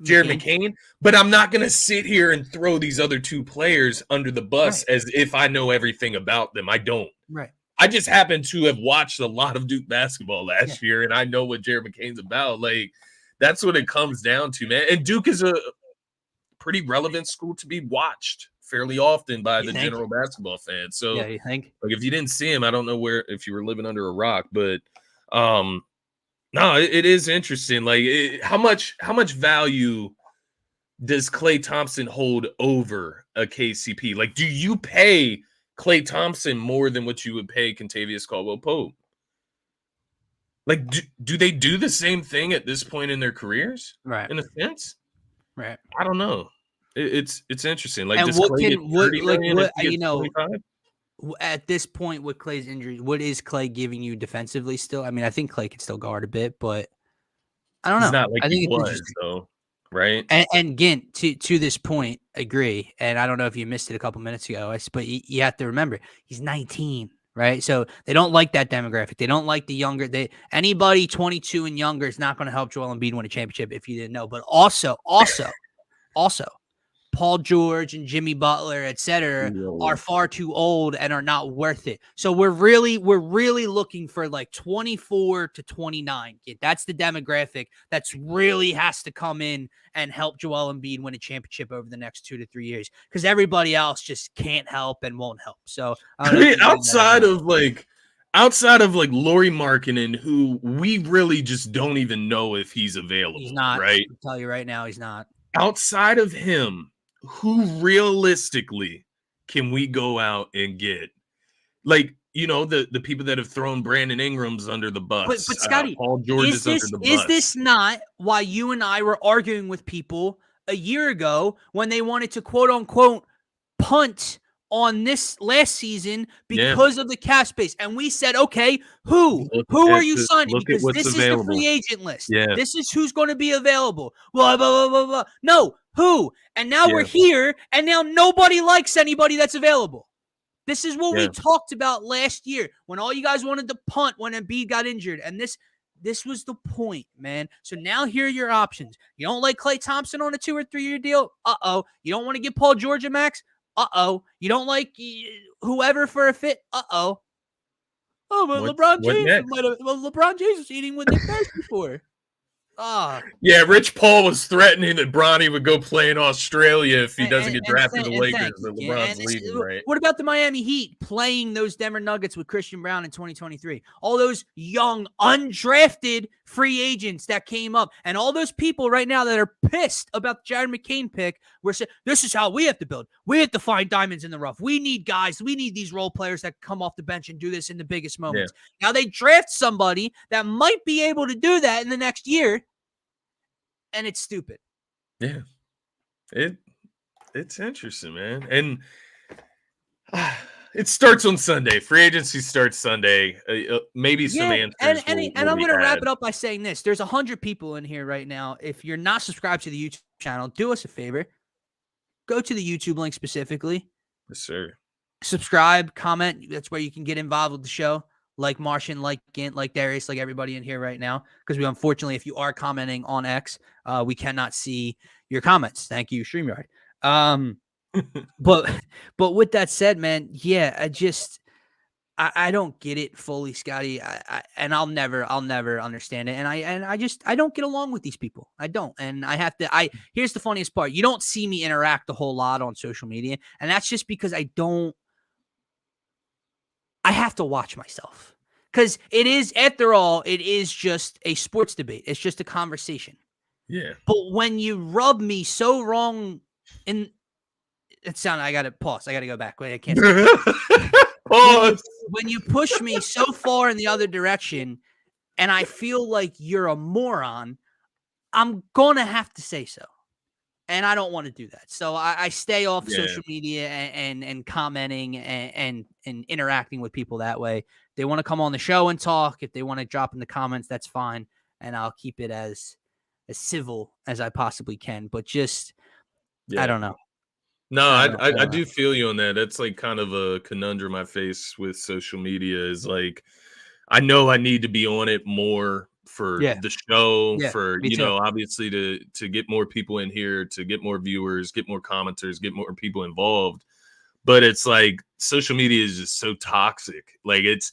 Jared McCain, but I'm not going to sit here and throw these other two players under the bus as if I know everything about them. I don't. Right. I just happen to have watched a lot of Duke basketball last year, and I know what Jared McCain's about. Like, that's what it comes down to, man. And Duke is a pretty relevant school to be watched fairly often by the general basketball fan. So, you think? Like, if you didn't see him, I don't know if you were living under a rock, but no, it is interesting. Like, how much value does Klay Thompson hold over a KCP? Like, do you pay Klay Thompson more than what you would pay Kentavious Caldwell-Pope? Like, do they do the same thing at this point in their careers? Right. In a sense? Right. I don't know. It's interesting. Like, and does what Klay can what, $30 at this point with Klay's injury, what is Klay giving you defensively still? I mean, I think Klay can still guard a bit, but I don't know. He's not like I think he was, though, right? And Gint, to this point, agree. And I don't know if you missed it a couple minutes ago, but you have to remember, he's 19, right? So they don't like that demographic. They don't like the younger. Anybody 22 and younger is not going to help Joel Embiid win a championship if you didn't know. But also, Paul George and Jimmy Butler, et cetera, are far too old and are not worth it. So we're really looking for like 24 to 29. That's the demographic that's really has to come in and help Joel Embiid win a championship over the next 2 to 3 years, because everybody else just can't help and won't help. So I mean, outside of Lauri Markkanen, who we really just don't even know if he's available. He's not. Right? I'll tell you right now, he's not. Outside of him, who realistically can we go out and get? Like, the people that have thrown Brandon Ingram's under the bus. But Scotty, Paul George is under the bus. Is this not why you and I were arguing with people a year ago when they wanted to quote unquote punt on this last season Yeah. because of the cap space. And we said, okay, who are you signing? Look at Because what's this is the available. free agent list. Yeah. This is who's going to be available. Blah, blah, blah, blah, blah. No, who? And now we're here, and now nobody likes anybody that's available. This is what we talked about last year when all you guys wanted to punt when Embiid got injured. And this was the point, man. So now here are your options. You don't like Klay Thompson on a 2 or 3 year deal? Uh-oh. You don't want to give Paul George a max? Uh-oh. You don't like whoever for a fit? Uh-oh. Oh, but LeBron James was eating with Nick Nurse before. Yeah, Rich Paul was threatening that Bronny would go play in Australia if he doesn't get drafted to the Lakers. That LeBron's leaving, right? What about the Miami Heat playing those Denver Nuggets with Christian Brown in 2023? All those young, undrafted free agents that came up, and all those people right now that are pissed about the Jared McCain pick, we're saying, this is how we have to build. We have to find diamonds in the rough. We need guys. We need these role players that come off the bench and do this in the biggest moments. Yeah. Now they draft somebody that might be able to do that in the next year, and it's stupid. Yeah. It's interesting, man. And it starts on Sunday. Free agency starts Sunday. Maybe some answers. And I'm going to wrap it up by saying this. There's 100 people in here right now. If you're not subscribed to the YouTube channel, do us a favor. Go to the YouTube link specifically. Yes, sir. Subscribe, comment. That's where you can get involved with the show. Like Martian, like Gint, like Darius, like everybody in here right now. Because we, unfortunately, if you are commenting on X, we cannot see your comments. Thank you, StreamYard. But with that said, man, yeah, I don't get it fully, Scotty. And I'll never understand it. And I don't get along with these people. I don't. And here's the funniest part. You don't see me interact a whole lot on social media. And that's just because I have to watch myself. Because it is, after all, it is just a sports debate. It's just a conversation. Yeah. But when you rub me so wrong I got to pause. I got to go back. Wait, I can't. Pause. When you push me so far in the other direction and I feel like you're a moron, I'm going to have to say so. And I don't want to do that. So I stay off social media and commenting and interacting with people that way. If they want to come on the show and talk, if they want to drop in the comments, that's fine. And I'll keep it as civil as I possibly can. But just, I don't know. No, I do feel you on that. That's like kind of a conundrum I face with social media is like, I know I need to be on it more for the show, for, obviously to get more people in here, to get more viewers, get more commenters, get more people involved. But it's like social media is just so toxic. Like it's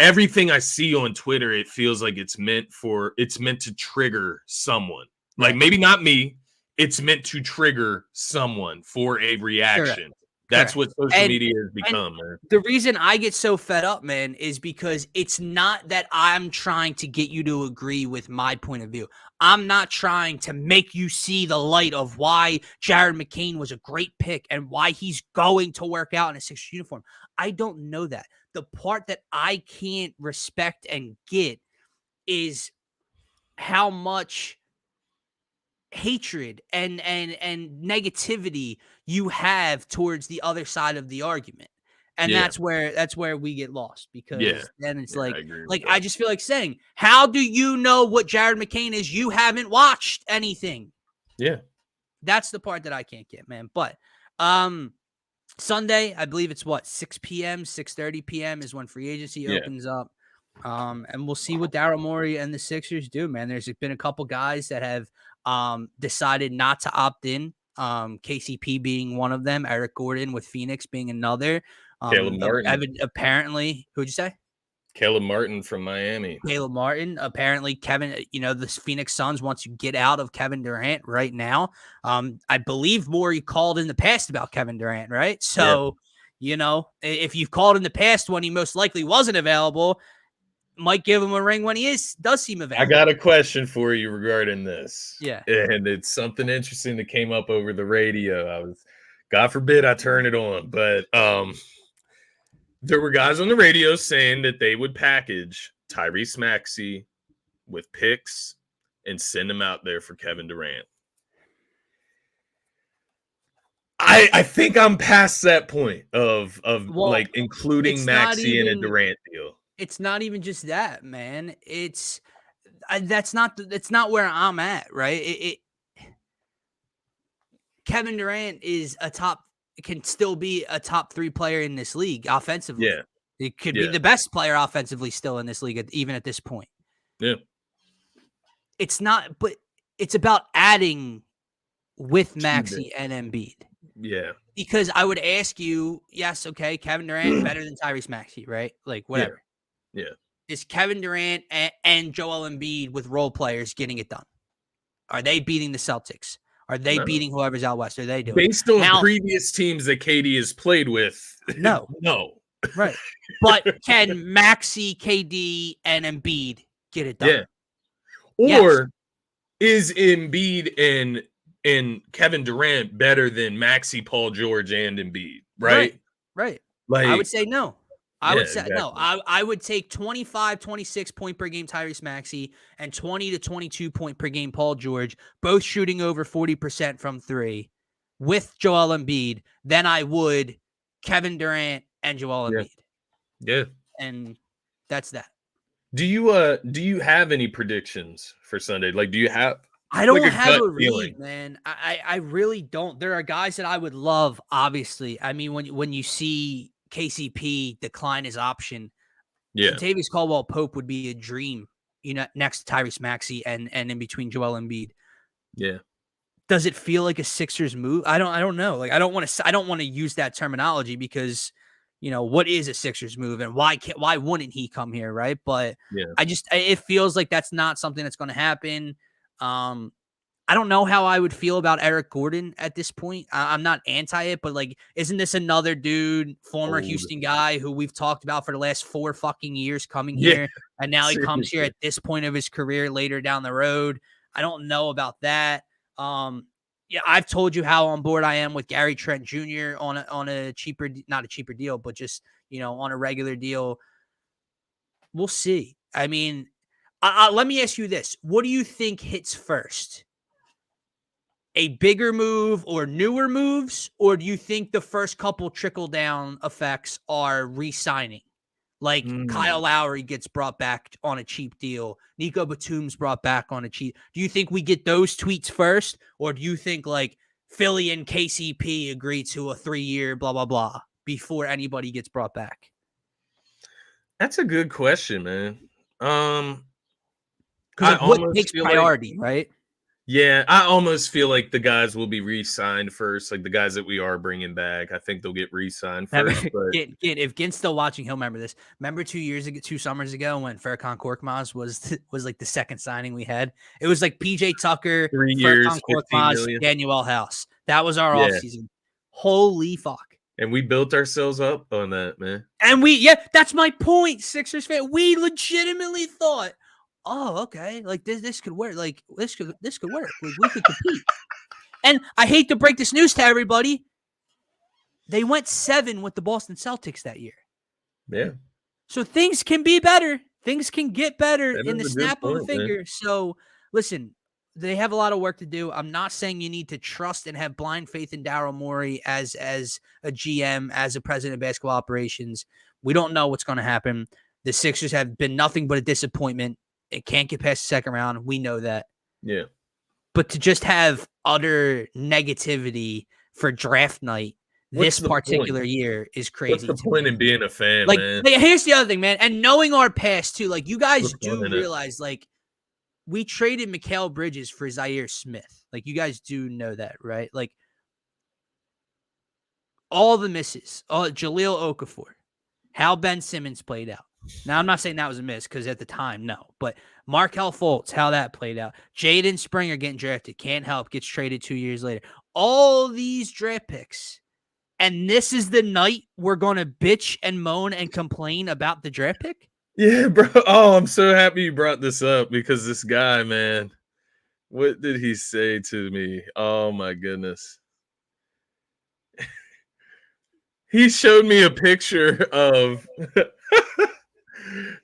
everything I see on Twitter, it feels like it's meant to trigger someone. Like maybe not me. It's meant to trigger someone for a reaction. Correct. That's what social media has become, man. The reason I get so fed up, man, is because it's not that I'm trying to get you to agree with my point of view. I'm not trying to make you see the light of why Jared McCain was a great pick and why he's going to work out in a Sixers uniform. I don't know that. The part that I can't respect and get is how much hatred and negativity you have towards the other side of the argument. And that's where we get lost, because then it's I just feel like saying, how do you know what Jared McCain is? You haven't watched anything. Yeah. That's the part that I can't get, man. But Sunday, I believe it's 6 p.m., 6:30 p.m. is when free agency opens up. And we'll see what Daryl Morey and the Sixers do, man. There's been a couple guys that have decided not to opt in. KCP being one of them, Eric Gordon with Phoenix being another. Caleb Martin. Apparently, who'd you say? Caleb Martin from Miami. Caleb Martin. Apparently, Kevin, the Phoenix Suns wants to get out of Kevin Durant right now. I believe Morey called in the past about Kevin Durant, right? So, if you've called in the past when he most likely wasn't available, might give him a ring when he does seem available. I got a question for you regarding this. Yeah. And it's something interesting that came up over the radio. God forbid I turn it on, but there were guys on the radio saying that they would package Tyrese Maxey with picks and send him out there for Kevin Durant. I think I'm past that point of Well, like including it's not Maxey in a even Durant deal. it's not even just that, man. That's not where I'm at, right? Kevin Durant can still be a top 3 player in this league offensively. Yeah. It could be Yeah. the best player offensively still in this league, even at this point. Yeah. It's not, but it's about adding with Maxey and Embiid. Yeah. Because I would ask you, yes, okay, Kevin Durant better than Tyrese Maxey, right? Like whatever. Yeah. Is Kevin Durant and Joel Embiid with role players getting it done? Are they beating the Celtics? Are they beating whoever's out west? Are they doing based on previous teams that KD has played with? No. No. Right. But can Maxey, KD, and Embiid get it done? Yeah. Or is Embiid and Kevin Durant better than Maxey, Paul George, and Embiid? Right. Like, I would say no. I would say exactly. no. I would take 25, 26 point per game Tyrese Maxey and 20 to 22 point per game Paul George, both shooting over 40% from 3 with Joel Embiid. Then I would Kevin Durant and Joel Embiid. Yeah. And that's that. Do you have any predictions for Sunday? Like, do you have I don't have a read, man. I really don't. There are guys that I would love, obviously. I mean, when you see KCP decline his option, Kentavious Caldwell-Pope would be a dream, next to Tyrese Maxey and in between Joel Embiid. Yeah. Does it feel like a Sixers move? I don't know. Like, I don't want to use that terminology because, what is a Sixers move and why wouldn't he come here, right? But it feels like that's not something that's going to happen. I don't know how I would feel about Eric Gordon at this point. I'm not anti it, but like, isn't this another dude, former Houston guy who we've talked about for the last 4 fucking years coming here, and now he comes here at this point of his career later down the road? I don't know about that. I've told you how on board I am with Gary Trent Jr. on a cheaper, not a cheaper deal, but just on a regular deal. We'll see. I mean, let me ask you this: what do you think hits first? A bigger move or newer moves, or do you think the first couple trickle down effects are re-signing? Like Kyle Lowry gets brought back on a cheap deal. Nico Batum's brought back on a cheap. Do you think we get those tweets first, or do you think like Philly and KCP agree to a 3-year blah blah blah before anybody gets brought back? That's a good question, man. Because what takes priority, right? Yeah, I almost feel like the guys will be re-signed first. Like the guys that we are bringing back, I think they'll get re-signed first. But if Gint's still watching, he'll remember this. Remember 2 summers ago when Furkan Korkmaz was like the second signing we had? It was like PJ Tucker, 3 years, Furkan Korkmaz, Daniel House. That was our offseason. Holy fuck. And we built ourselves up on that, man. And that's my point, Sixers fan. We legitimately thought, oh, okay, like this could work. Like this could work. Like we could compete. And I hate to break this news to everybody. They went 7 with the Boston Celtics that year. Yeah. So things can be better. Things can get better in the snap of a finger. Man. So listen, they have a lot of work to do. I'm not saying you need to trust and have blind faith in Daryl Morey as a GM, as a president of basketball operations. We don't know what's going to happen. The Sixers have been nothing but a disappointment. It can't get past the second round. We know that. Yeah. But to just have utter negativity for draft night this particular year is crazy. What's the point in being a fan, like, man? Here's the other thing, man. And knowing our past, too. Like, you guys do realize, like, we traded Mikal Bridges for Zaire Smith. Like, you guys do know that, right? Like, all the misses. Jahlil Okafor. How Ben Simmons played out. Now, I'm not saying that was a miss because at the time, no. But Markelle Fultz, how that played out. Jaden Springer getting drafted. Can't help. Gets traded 2 years later. All these draft picks. And this is the night we're going to bitch and moan and complain about the draft pick? Yeah, bro. Oh, I'm so happy you brought this up because this guy, man, what did he say to me? Oh, my goodness. He showed me a picture of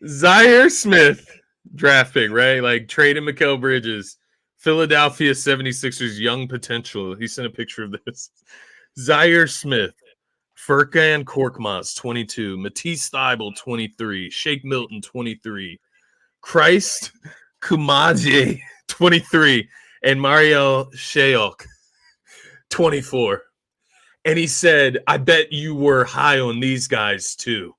Zaire Smith draft pick, right? Like trading Mikal Bridges, Philadelphia 76ers young potential. He sent a picture of this. Zaire Smith, Furkan Korkmaz, 22, Matisse Thybul, 23, Shake Milton, 23, Christ Kumaje, 23, and Mario Sheok, 24. And he said, I bet you were high on these guys too.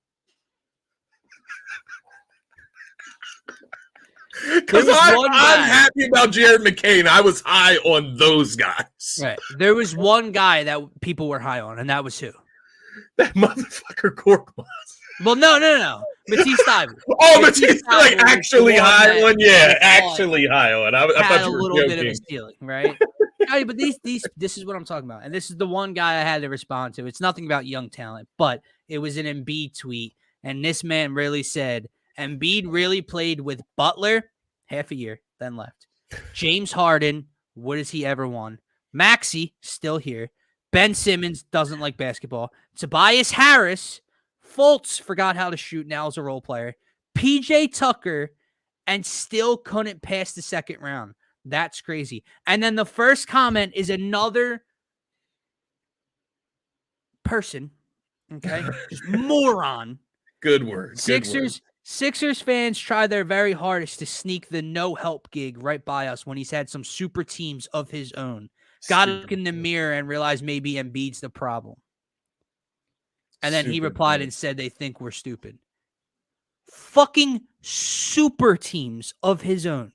Because I'm happy about Jared McCain. I was high on those guys. Right. There was one guy that people were high on, and that was who? That motherfucker Korkmaz. Well, no. Matisse Thybul. Oh, Matisse like actually high on? Yeah, actually high on. I thought you were a little joking. bit of a ceiling, right? But this is what I'm talking about. And this is the one guy I had to respond to. It's nothing about young talent, but it was an Embiid tweet. And this man really said, Embiid really played with Butler half a year, then left. James Harden, what has he ever won? Maxey, still here. Ben Simmons doesn't like basketball. Tobias Harris, Fultz forgot how to shoot, now is a role player. PJ Tucker, and still couldn't pass the second round. That's crazy. And then the first comment is another person, okay? Just moron. Good word. Sixers fans try their very hardest to sneak the no-help gig right by us when he's had some super teams of his own. Got to look in the mirror and realize maybe Embiid's the problem. And then he replied and said they think we're stupid. Fucking super teams of his own.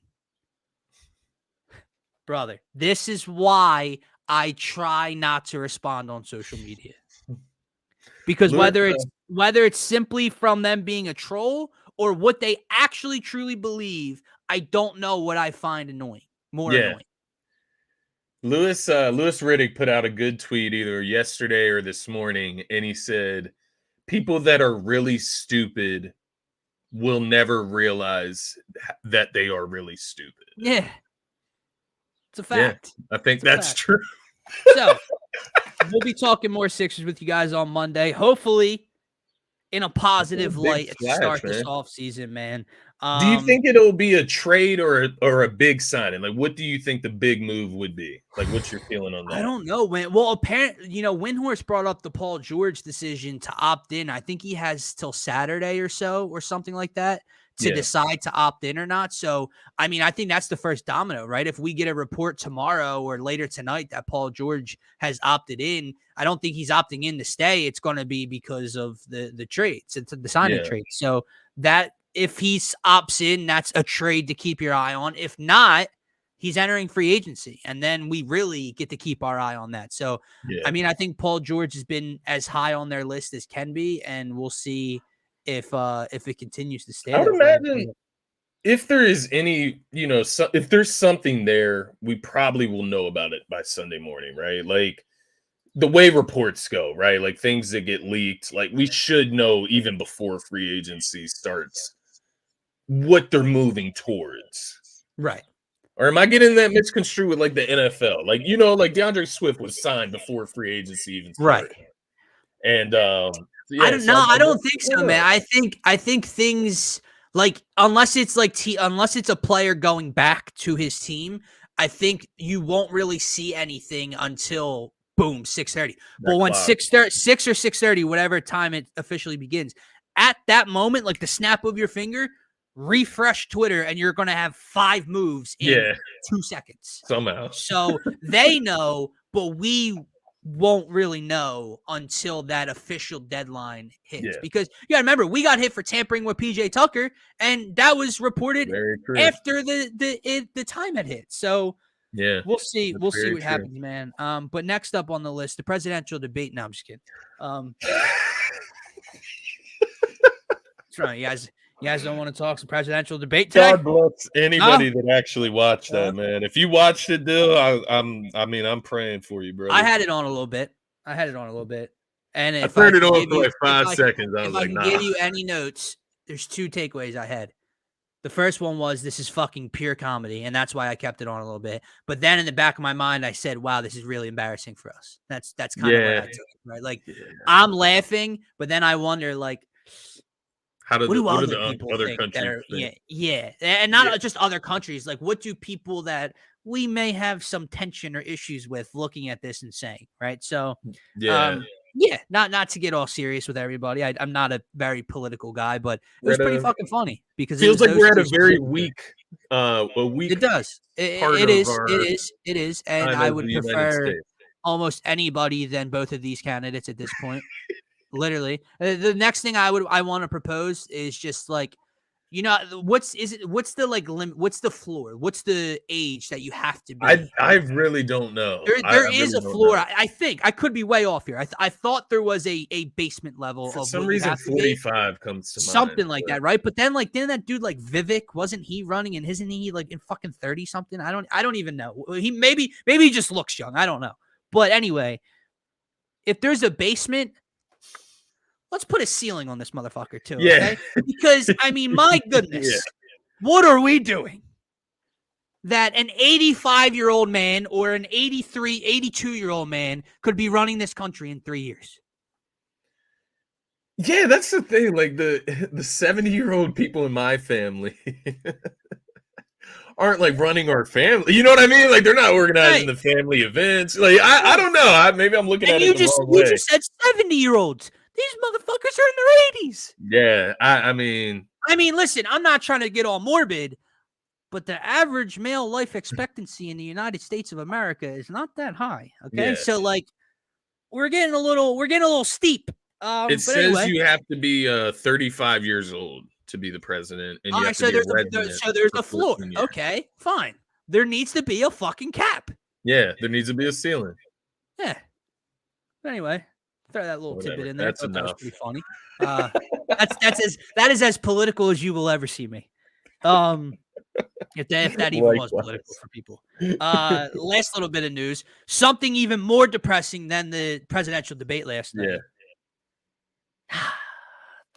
Brother, this is why I try not to respond on social media. Because whether it's simply from them being a troll or what they actually truly believe, I don't know what I find annoying. Annoying. Louis Riddick put out a good tweet either yesterday or this morning, and he said, people that are really stupid will never realize that they are really stupid. Yeah. It's a fact. Yeah, I think that's true. So, we'll be talking more Sixers with you guys on Monday. Hopefully, in a positive light to start this offseason, man. Do you think it'll be a trade or a big signing? Like, what do you think the big move would be? Like, what's your feeling on that? I don't know. Well, apparently, Windhorst brought up the Paul George decision to opt in. I think he has till Saturday or so or something like that to decide to opt in or not. So, I mean, I think that's the first domino, right? If we get a report tomorrow or later tonight that Paul George has opted in, I don't think he's opting in to stay. It's going to be because of the trades, it's the signing trade. So that if he opts in, that's a trade to keep your eye on. If not, he's entering free agency, and then we really get to keep our eye on that. So, I mean, I think Paul George has been as high on their list as can be, and we'll see if it continues to stay. I would imagine if there is any, if there's something there, we probably will know about it by Sunday morning, right? Like the way reports go, right? Like things that get leaked, like we should know even before free agency starts what they're moving towards. Right. Or am I getting that misconstrued with like the NFL? Like, like DeAndre Swift was signed before free agency even started. Right. And I don't know. I don't think so, man. I think things like unless it's a player going back to his team, I think you won't really see anything until boom 6:30. But when 6 or 6:30, whatever time it officially begins, at that moment, like the snap of your finger, refresh Twitter, and you're going to have 5 moves in 2 seconds somehow. So they know, but we won't really know until that official deadline hits. Because you gotta remember, we got hit for tampering with PJ Tucker, and that was reported after the time had hit. So we'll see. We'll see what happens, man. But next up on the list, the presidential debate. No, I'm just kidding. What's wrong, you guys don't want to talk some presidential debate today? God bless anybody that actually watched that, man. If you watched it, Dill, I'm praying for you, bro. I had it on a little bit. And I turned it on for like 5 seconds. I was like, nah. If I can give you any notes, there's 2 takeaways I had. The first one was this is fucking pure comedy, and that's why I kept it on a little bit. But then in the back of my mind, I said, wow, this is really embarrassing for us. That's kind of what I took, right? Like, I'm laughing, but then I wonder, like, What do what are other the people other think that countries are think? yeah, and not just other countries. Like, what do people that we may have some tension or issues with looking at this and saying, right? So, Yeah, yeah, not to get all serious with everybody. I'm not a very political guy, but it was pretty fucking funny because it feels was like those we're at two a very specifically. weak It does. part It of is. our It is. It is. And time I as would the United prefer States. almost anybody than both of these candidates at this point. Literally. The next thing I want to propose is just like, what's the like limit? What's the floor? What's the age that you have to be? I really don't know. There I is really a don't floor. know. I think I could be way off here. I thought there was a basement level For of some what you reason, have to be. 45 comes to mind. Something like that, right? But then, like, didn't that dude like Vivek? Wasn't he running? And isn't he like in fucking 30 something? I don't even know. He maybe he just looks young. I don't know. But anyway, if there's a basement, let's put a ceiling on this motherfucker too, Yeah. okay? Because I mean, my goodness, what are we doing? That an 85-year-old man or an 83, 82-year-old man could be running this country in 3 years. Yeah, that's the thing. Like the 70-year-old people in my family aren't like running our family. You know what I mean? Like they're not organizing the family events. Like I don't know. Maybe I'm looking at it the wrong way. You just said 70-year-olds. These motherfuckers are in their 80s. Yeah, I mean, listen, I'm not trying to get all morbid, but the average male life expectancy in the United States of America is not that high. Okay, yeah. so like we're getting a little steep. It but says anyway, you have to be 35 years old to be the president, and you have to so be a resident. so there's for a floor. 14 years. Okay, fine. There needs to be a fucking cap. Yeah, there needs to be a ceiling. Yeah. But anyway, throw that little tidbit in there. That's That was enough. pretty funny. That is as political as you will ever see me. If that even was political for people. Last little bit of news. Something even more depressing than the presidential debate last night. Yeah.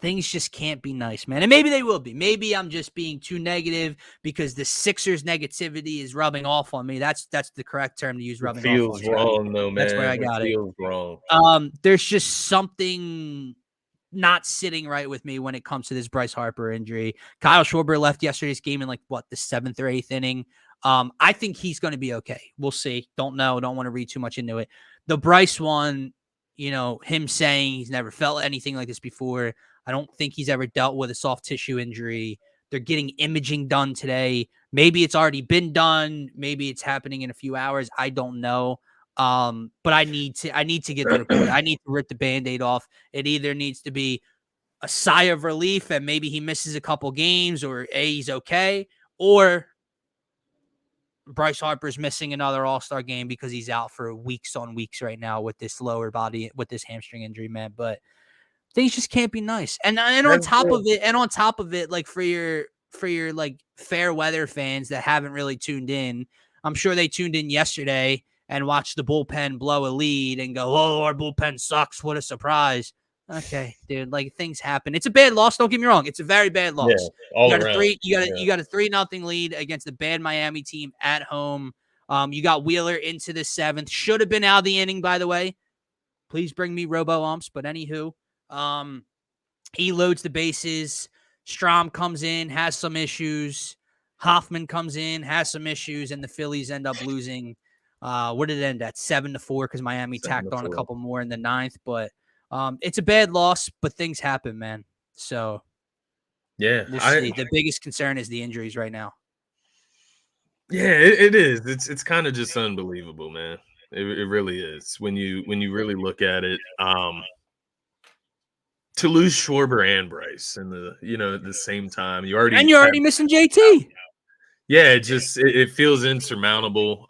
Things just can't be nice, man. And maybe they will be. Maybe I'm just being too negative because the Sixers negativity is rubbing off on me. That's the correct term to use, rubbing off on. Feels wrong, though, man. That's where I got it. Feels wrong. There's just something not sitting right with me when it comes to this Bryce Harper injury. Kyle Schwarber left yesterday's game in like the 7th or 8th inning. I think he's going to be okay. We'll see. Don't know. Don't want to read too much into it. The Bryce one, him saying he's never felt anything like this before. I don't think he's ever dealt with a soft tissue injury. They're getting imaging done today. Maybe it's already been done. Maybe it's happening in a few hours. I don't know. But I need to get the report. I need to rip the Band-Aid off. It either needs to be a sigh of relief and maybe he misses a couple games or he's okay, or Bryce Harper's missing another All-Star game because he's out for weeks on weeks right now with this lower body, with this hamstring injury, man. But things just can't be nice. And on top of it, like for your like fair weather fans that haven't really tuned in, I'm sure they tuned in yesterday and watched the bullpen blow a lead and go, "Oh, our bullpen sucks. What a surprise." Okay, dude, like things happen. It's a bad loss. Don't get me wrong. It's a very bad loss. Yeah, all you got around. You got a 3-0 lead against the bad Miami team at home. You got Wheeler into the 7th. Should have been out of the inning, by the way. Please bring me robo-umps. But anywho, he loads the bases. Strom comes in, has some issues. Hoffman comes in, has some issues, and the Phillies end up losing. What did it end at? 7-4 because Miami tacked on a couple more in the 9th. But it's a bad loss, but things happen, man. So yeah, we'll see. The biggest concern is the injuries right now. Yeah, it is. It's kind of just unbelievable, man. It really is when you really look at it. To lose Schwarber and Bryce in at the same time, you're already missing JT. Yeah, it feels insurmountable.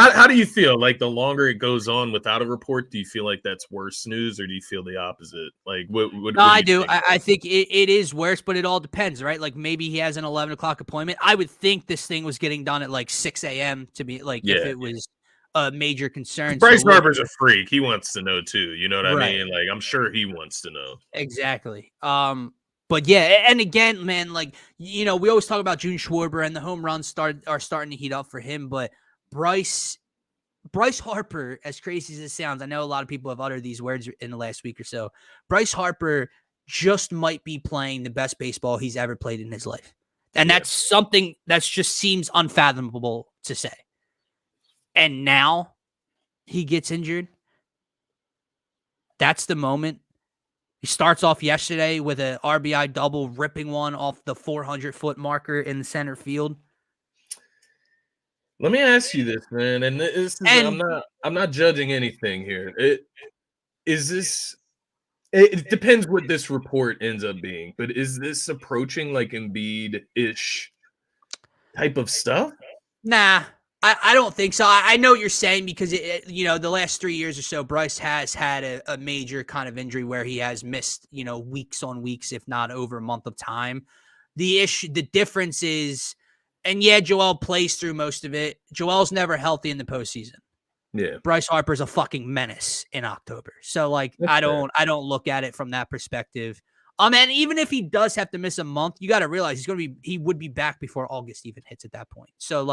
How do you feel? Like the longer it goes on without a report, do you feel like that's worse news, or do you feel the opposite? Like what no, I do. I think it is worse, but it all depends, right? Like maybe he has an 11 o'clock appointment. I would think this thing was getting done at like 6 a.m. to be like if it was a major concern. Bryce Harper's a freak. He wants to know too. You know what I mean? Like I'm sure he wants to know. Exactly. But yeah, and again, man, like we always talk about June Schwarber and the home runs are starting to heat up for him, but Bryce Harper, as crazy as it sounds, I know a lot of people have uttered these words in the last week or so. Bryce Harper just might be playing the best baseball he's ever played in his life. And that's something that just seems unfathomable to say. And now he gets injured. That's the moment. He starts off yesterday with an RBI double, ripping one off the 400-foot marker in the center field. Let me ask you this, man, and I'm not judging anything here. It depends what this report ends up being, but is this approaching like Embiid-ish type of stuff? Nah, I don't think so. I know what you're saying because, the last 3 years or so, Bryce has had a major kind of injury where he has missed, weeks on weeks, if not over a month of time. The difference is, and Joel plays through most of it. Joel's never healthy in the postseason. Yeah. Bryce Harper's a fucking menace in October. So I don't look at it from that perspective. And even if he does have to miss a month, you got to realize he would be back before August even hits at that point. So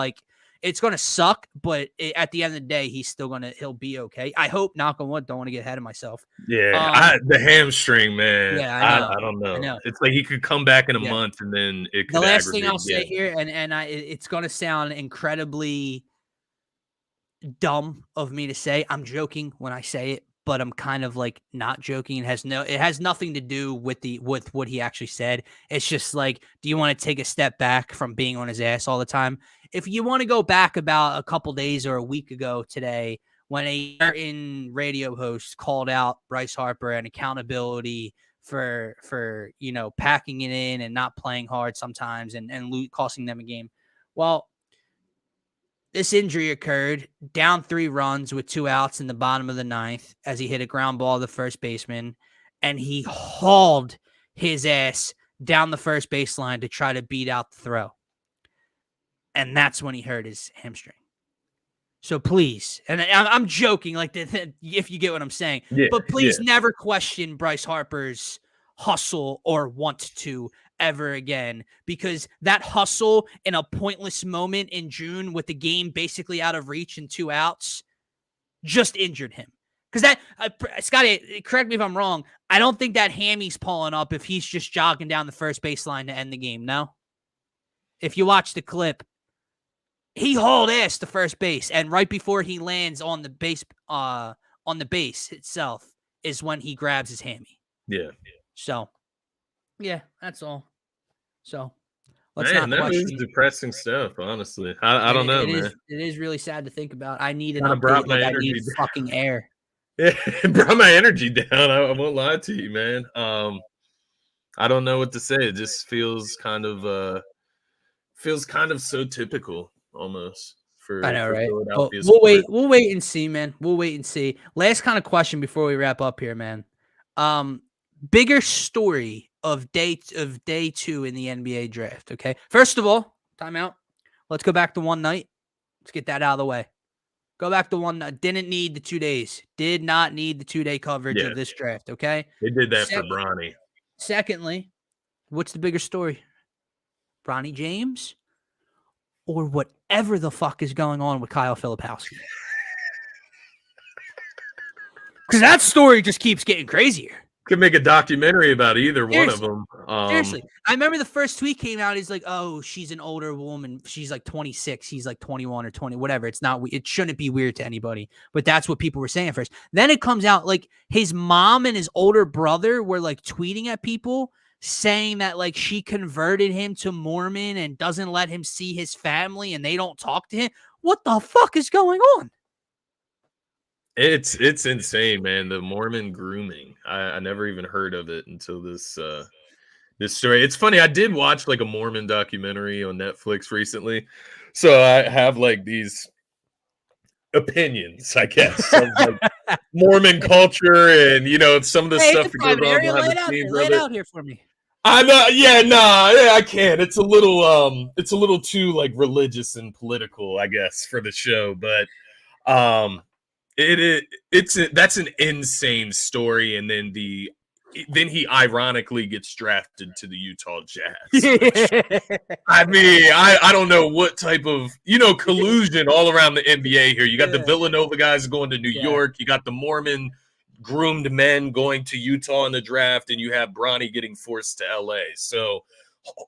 it's going to suck, but at the end of the day, he'll be okay. I hope, knock on wood, don't want to get ahead of myself. Yeah. The hamstring, man. Yeah, I don't know. I know. It's like he could come back in a month and then it could The last thing I'll say here, and it's going to sound incredibly dumb of me to say. I'm joking when I say it, but I'm kind of not joking. It has nothing to do with what he actually said. It's just do you want to take a step back from being on his ass all the time? If you want to go back about a couple days or a week ago today, when a certain radio host called out Bryce Harper and accountability for packing it in and not playing hard sometimes and costing them a game. Well, this injury occurred down 3 runs with 2 outs in the bottom of the 9th as he hit a ground ball to the first baseman, and he hauled his ass down the first baseline to try to beat out the throw. And that's when he hurt his hamstring. So please, and I'm joking, if you get what I'm saying, but please never question Bryce Harper's hustle or want to ever again, because that hustle in a pointless moment in June with the game basically out of reach and 2 outs just injured him. Because Scotty, correct me if I'm wrong, I don't think that hammy's pulling up if he's just jogging down the first baseline to end the game. No, if you watch the clip, he hauled ass to first base, and right before he lands on the base itself is when he grabs his hammy. Yeah. So, yeah, that's all. So, let's not question. That is depressing stuff, honestly. I don't know, man. It is really sad to think about. I need an update. I need fucking air. Yeah, it brought my energy down. I won't lie to you, man. I don't know what to say. It just feels kind of so typical almost. I know, right? We'll wait and see, man. We'll wait and see. Last kind of question before we wrap up here, man. Bigger story of day 2 in the NBA draft. Okay. First of all, timeout. Let's go back to one night. Let's get that out of the way. Go back to one night. Didn't need the 2 days. Did not need the 2-day coverage of this draft. Okay. They did that for Bronny. Secondly, what's the bigger story? Bronny James or whatever the fuck is going on with Kyle Filipowski? Because that story just keeps getting crazier. Could make a documentary about either one of them. Seriously. I remember the first tweet came out. He's like, oh, she's an older woman. She's 26. He's 21 or 20, whatever. It shouldn't be weird to anybody. But that's what people were saying at first. Then it comes out his mom and his older brother were tweeting at people saying that she converted him to Mormon and doesn't let him see his family and they don't talk to him. What the fuck is going on? It's insane, man. The Mormon grooming. I never even heard of it until this story. It's funny. I did watch a Mormon documentary on Netflix recently, so I have these opinions, I guess, of Mormon culture and some of the stuff that goes on behind the scenes. Lay it out here for me. I can't. It's a little too religious and political, I guess, for the show, but that's an insane story, and then he ironically gets drafted to the Utah Jazz. I don't know what type of collusion all around the NBA here. You got the Villanova guys going to New York. You got the Mormon groomed men going to Utah in the draft, and you have Bronny getting forced to LA. So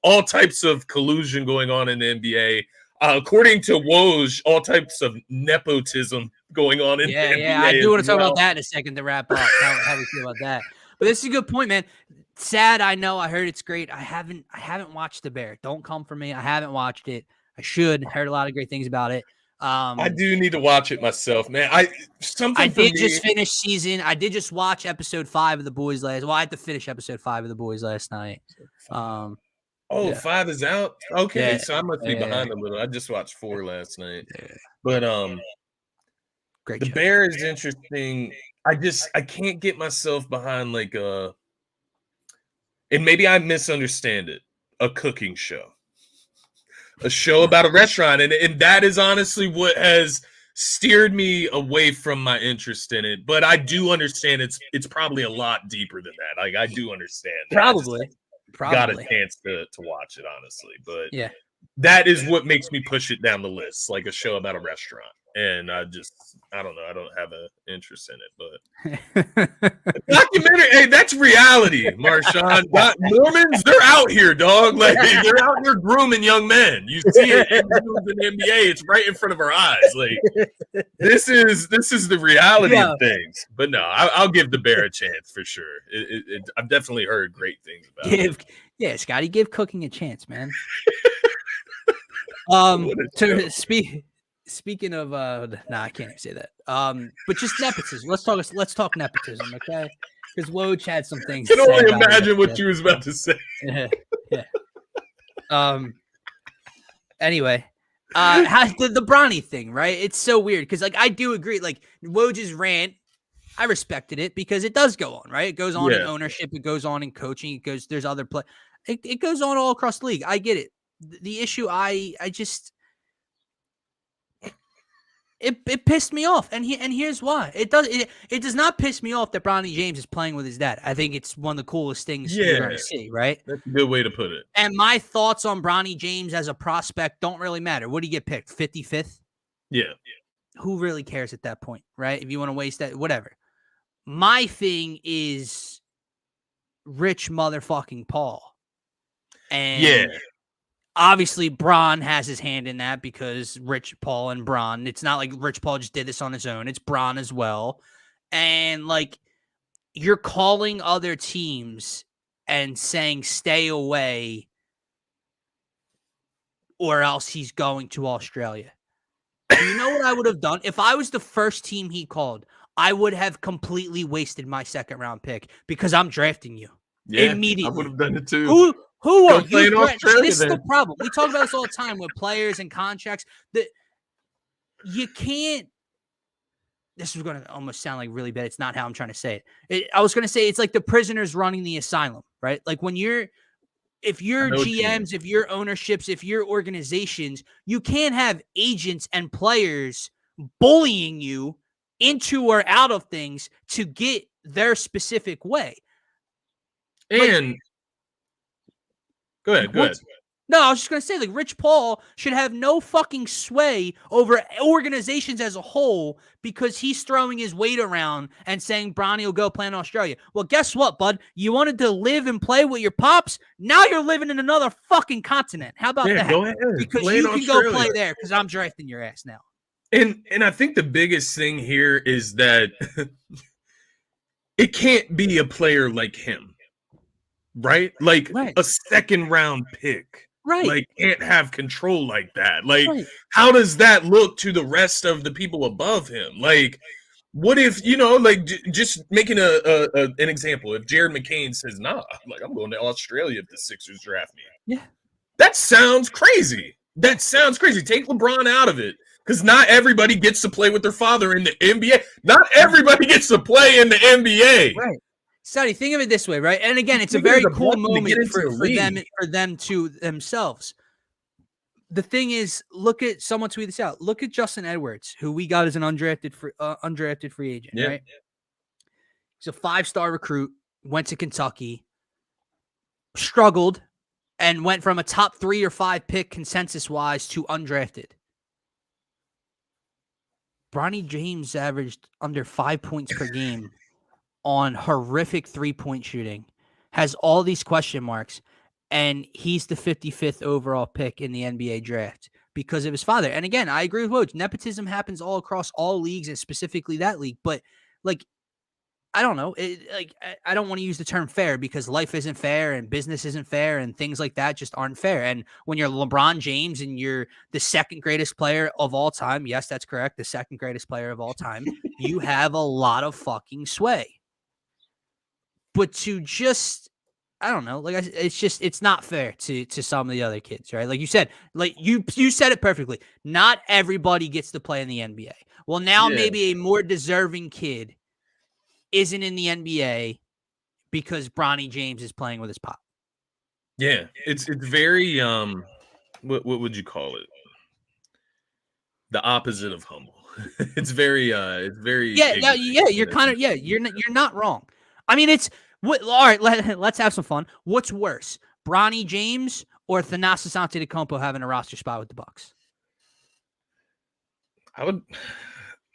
all types of collusion going on in the NBA. According to Woj, all types of nepotism going on in the NBA. Yeah, I do want to talk about that in a second to wrap up. How we feel about that? But this is a good point, man. Sad, I know. I heard it's great. I haven't watched The Bear. Don't come for me. I haven't watched it. I should. Heard a lot of great things about it. I do need to watch it myself, man. I did just finish season. I did just watch episode 5 of The Boys last. Well, I had to finish episode 5 of The Boys last night. 5 is out. Okay, Yeah. so I must be behind a little. I just watched 4 last night. Yeah. But great. The show. Bear is interesting. I can't get myself behind like and maybe I misunderstand it. A cooking show. A show about a restaurant, and that is honestly what has steered me away from my interest in it. But I do understand it's probably a lot deeper than that. Like I do understand. Probably got a chance to watch it, honestly. But yeah, that is what makes me push it down the list, like a show about a restaurant. And I don't know. I don't have an interest in it, but documentary, hey, that's reality, Marshawn. Mormons, they're out here, dog. Like they're out here grooming young men. You see it in the NBA. It's right in front of our eyes. Like this is the reality of things. But no, I'll give The Bear a chance for sure. I've definitely heard great things about it. Yeah, Scotty, give cooking a chance, man. Speaking of, I can't even say that. But just nepotism. Let's talk nepotism, okay? Because Woj had some things. I can only imagine what you was about to say. Yeah. Anyway, the Bronny thing, right? It's so weird because, like, I do agree. Like Woj's rant, I respected it because it does go on, right? It goes on in ownership. It goes on in coaching. It goes. There's other play. It goes on all across the league. I get it. The issue, I just. It pissed me off, and here's why. It does not piss me off that Bronny James is playing with his dad. I think it's one of the coolest things you're going to see, right? That's a good way to put it. And my thoughts on Bronny James as a prospect don't really matter. What do you get picked? 55th? Yeah. Who really cares at that point, right? If you want to waste that, whatever. My thing is Rich motherfucking Paul. And obviously, Bron has his hand in that because Rich Paul and Bron. It's not like Rich Paul just did this on his own. It's Bron as well. And, like, you're calling other teams and saying, stay away or else he's going to Australia. You know what I would have done? If I was the first team he called, I would have completely wasted my second-round pick because I'm drafting you immediately. I would have done it too. Who are you threatening? This is the problem. We talk about this all the time with players and contracts that you can't. This is going to almost sound like really bad. It's not how I'm trying to say it. I was going to say it's like the prisoners running the asylum, right? Like if you're GMs, if you're ownerships, if you're organizations, you can't have agents and players bullying you into or out of things to get their specific way. And Go ahead. No, I was just going to say, like, Rich Paul should have no fucking sway over organizations as a whole because he's throwing his weight around and saying Bronny will go play in Australia. Well, guess what, bud? You wanted to live and play with your pops? Now you're living in another fucking continent. How about that? Go ahead. Because you can go play there because I'm drafting your ass now. And I think the biggest thing here is that it can't be a player like him. Right? Like a second round pick. Right. Like can't have control like that. Like how does that look to the rest of the people above him? Like what if, like just making an example. If Jared McCain says, nah, like I'm going to Australia if the Sixers draft me. Yeah. That sounds crazy. Take LeBron out of it. Because not everybody gets to play with their father in the NBA. Not everybody gets to play in the NBA. Right. Scotty, think of it this way, right? And again, it's a very cool moment for them to themselves. The thing is, someone tweeted this out. Look at Justin Edwards, who we got as an undrafted free agent, right? He's a 5-star recruit, went to Kentucky, struggled, and went from a top 3 or 5 pick consensus-wise to undrafted. Bronny James averaged under 5 points per game on horrific 3-point shooting, has all these question marks, and he's the 55th overall pick in the NBA draft because of his father. And again, I agree with Woj. Nepotism happens all across all leagues and specifically that league. But like, I don't know. I don't want to use the term fair because life isn't fair and business isn't fair and things like that just aren't fair. And when you're LeBron James and you're the second greatest player of all time, yes, that's correct, the second greatest player of all time, you have a lot of fucking sway. But to just, I don't know, like it's not fair to some of the other kids, right? Like you said, like you said it perfectly. Not everybody gets to play in the NBA. Well, now maybe a more deserving kid isn't in the NBA because Bronny James is playing with his pop. Yeah, it's very what would you call it? The opposite of humble. It's very yeah. You're kind of you're not wrong. I mean, it's what. All right, let's have some fun. What's worse, Bronny James or Thanasis Antetokounmpo having a roster spot with the Bucks?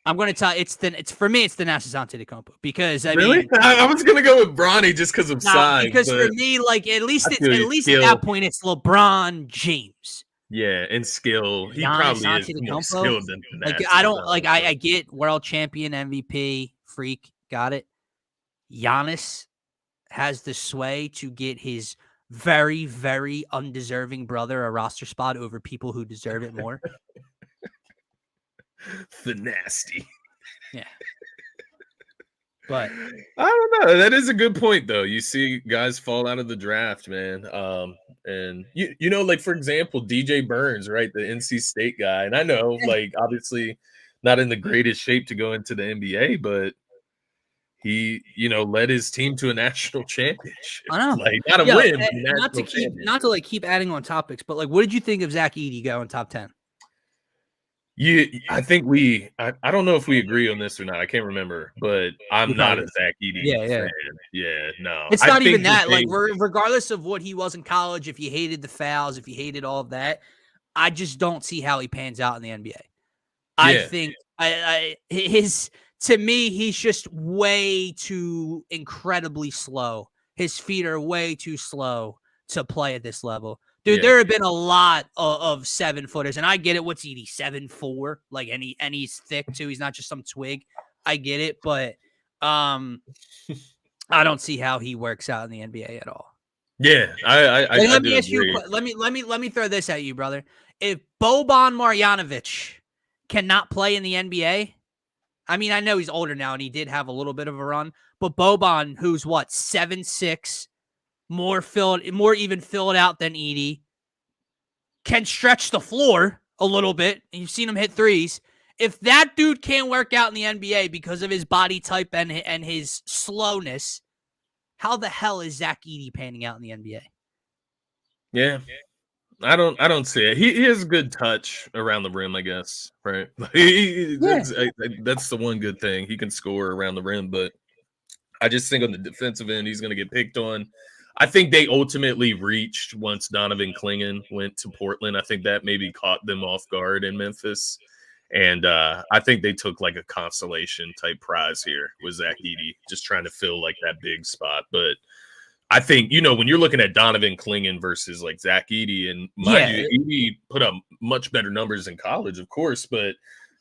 I'm going to tell it's for me it's Thanasis Antetokounmpo because I mean I was going to go with Bronny just because of size. Because for me, like at least at that point it's LeBron James. Yeah, and skill. He probably is more skilled than Thanasis. Like I don't like I get world champion MVP freak, got it. Giannis has the sway to get his very, very undeserving brother a roster spot over people who deserve it more. The nasty. Yeah. But I don't know. That is a good point, though. You see guys fall out of the draft, man. And you know, like for example, DJ Burns, right? The NC State guy. And I know, like, obviously not in the greatest shape to go into the NBA, but he, led his team to a national championship. I know. Like, not a win, not to keep adding on topics, but like, what did you think of Zach Edey going top 10? I think I don't know if we agree on this or not. I can't remember, but I'm not a Zach Edey fan. Yeah, no. It's not even that. Like, regardless of what he was in college, if you hated the fouls, if you hated all of that, I just don't see how he pans out in the NBA. I think to me, he's just way too incredibly slow. His feet are way too slow to play at this level. Dude, there have been a lot of 7-footers, and I get it. What's Edey, 7'4"? Like, and he's thick too. He's not just some twig. I get it, but I don't see how he works out in the NBA at all. Yeah, let me ask you. Let me throw this at you, brother. If Boban Marjanovic cannot play in the NBA, I mean, I know he's older now, and he did have a little bit of a run, but Boban, who's 7'6". More even filled out than Edey, can stretch the floor a little bit. You've seen him hit threes. If that dude can't work out in the NBA because of his body type and his slowness, how the hell is Zach Edey panning out in the NBA? Yeah, I don't see it. He has good touch around the rim, I guess. Right? That's the one good thing. He can score around the rim, but I just think on the defensive end, he's going to get picked on. I think they ultimately reached once Donovan Clingan went to Portland. I think that maybe caught them off guard in Memphis. And I think they took like a consolation type prize here with Zach Edey, just trying to fill like that big spot. But I think, when you're looking at Donovan Clingan versus like Zach Edey, and Edey put up much better numbers in college, of course, but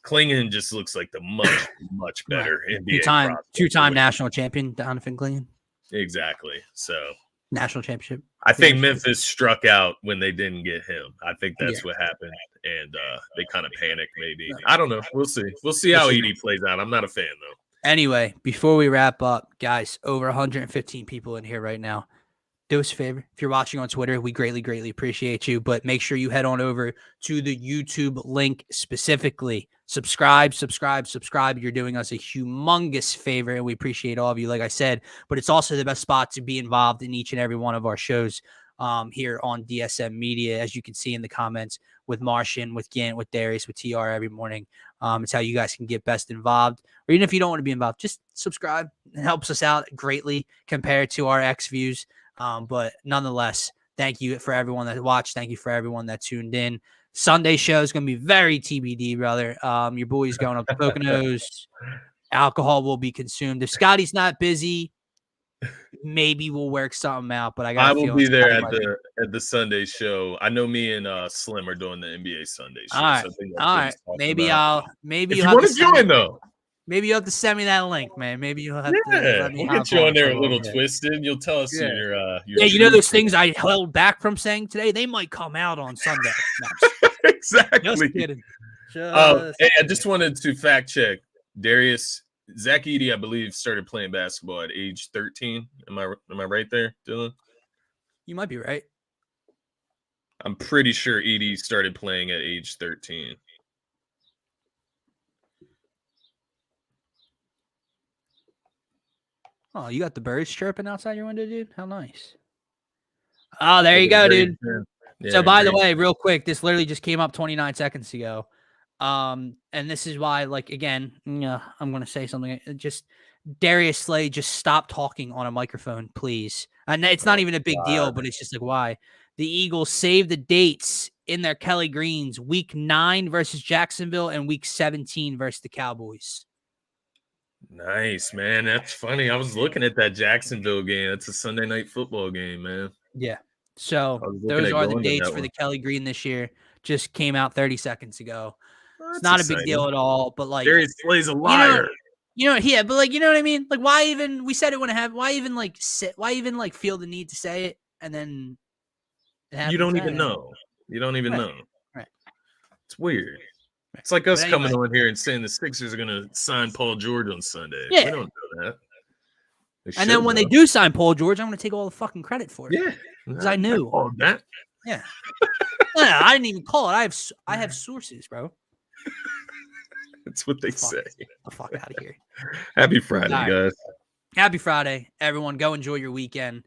Clingan just looks like the much better NBA two-time national champion Donovan Clingan. Exactly. So national championship. I think Memphis struck out when they didn't get him. I think that's what happened, and they kind of panicked maybe. I don't know. We'll see. We'll see how Edey plays out. I'm not a fan, though. Anyway, before we wrap up, guys, over 115 people in here right now. Do us a favor. If you're watching on Twitter, we greatly, greatly appreciate you, but make sure you head on over to the YouTube link specifically. Subscribe. You're doing us a humongous favor, and we appreciate all of you, like I said, but it's also the best spot to be involved in each and every one of our shows here on DSM Media, as you can see in the comments with Martian, with Gant, with Darius, with TR every morning. It's how you guys can get best involved, or even if you don't want to be involved, just subscribe. It helps us out greatly compared to our X views. But nonetheless, thank you for everyone that watched. Thank you for everyone that tuned in. Sunday show is going to be very TBD, brother. Your boy's going up to Poconos. alcohol will be consumed. If Scotty's not busy, maybe we'll work something out. But I got I a will feeling be there Scotty at the Sunday show. I know me and Slim are doing the NBA Sunday show, All right, so I think that's all what right. he's talking Maybe about. maybe If you'll you have want to to send join, me. though, Maybe you'll have to send me that link, man. Maybe you'll have to yeah, let me we'll hop get you on for there a a little little bit. twisted. You'll tell us Yeah. your Yeah, you know truth. those things I held back from saying today? They might come out on Sunday. No, Exactly. just kidding. Hey, I just wanted to fact check Darius. Zach Edey, I believe, started playing basketball at age 13. Am I right there, Dylan? You might be right. I'm pretty sure Edey started playing at age 13. Oh, you got the birds chirping outside your window, dude? How nice. Oh, there you go, dude. Yeah, So, by the great. way, real quick, this literally just came up 29 seconds ago. And this is why, like, again, I'm going to say something. Just Darius Slay, just stop talking on a microphone, please. And it's not even a big deal, but it's just like, why? The Eagles save the dates in their Kelly Greens, week 9 versus Jacksonville and week 17 versus the Cowboys. Nice, man. That's funny. I was looking at that Jacksonville game. That's a Sunday night football game, man. Yeah. So I was looking those at are the going to dates that for one. the Kelly Green this year. Just came out 30 seconds ago. Well, It's that's not a big deal exciting. at all, but like Darius Slay's a liar. Yeah, but like, you know what I mean? Like, why even, we said it when it happened, why even like feel the need to say it and then it happens? You don't even know. You don't even know. Right. It's weird. Right. It's like us But anyway, coming on here and saying the Sixers are going to sign Paul George on Sunday. Yeah. We don't know that. And then when they do sign Paul George, I'm going to take all the fucking credit for it. Yeah. Because I knew. All that. Yeah. No, I didn't even call it. I have sources, bro. That's what they say. The fuck out of here. Happy Friday, right, guys. Happy Friday, everyone. Go enjoy your weekend.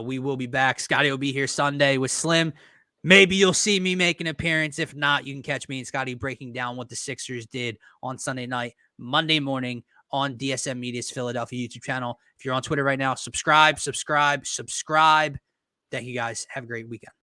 We will be back. Scotty will be here Sunday with Slim. Maybe you'll see me make an appearance. If not, you can catch me and Scotty breaking down what the Sixers did on Sunday night, Monday morning on Dsm Media's Philadelphia YouTube channel. If you're on Twitter right now, subscribe. Thank you, guys. Have a great weekend.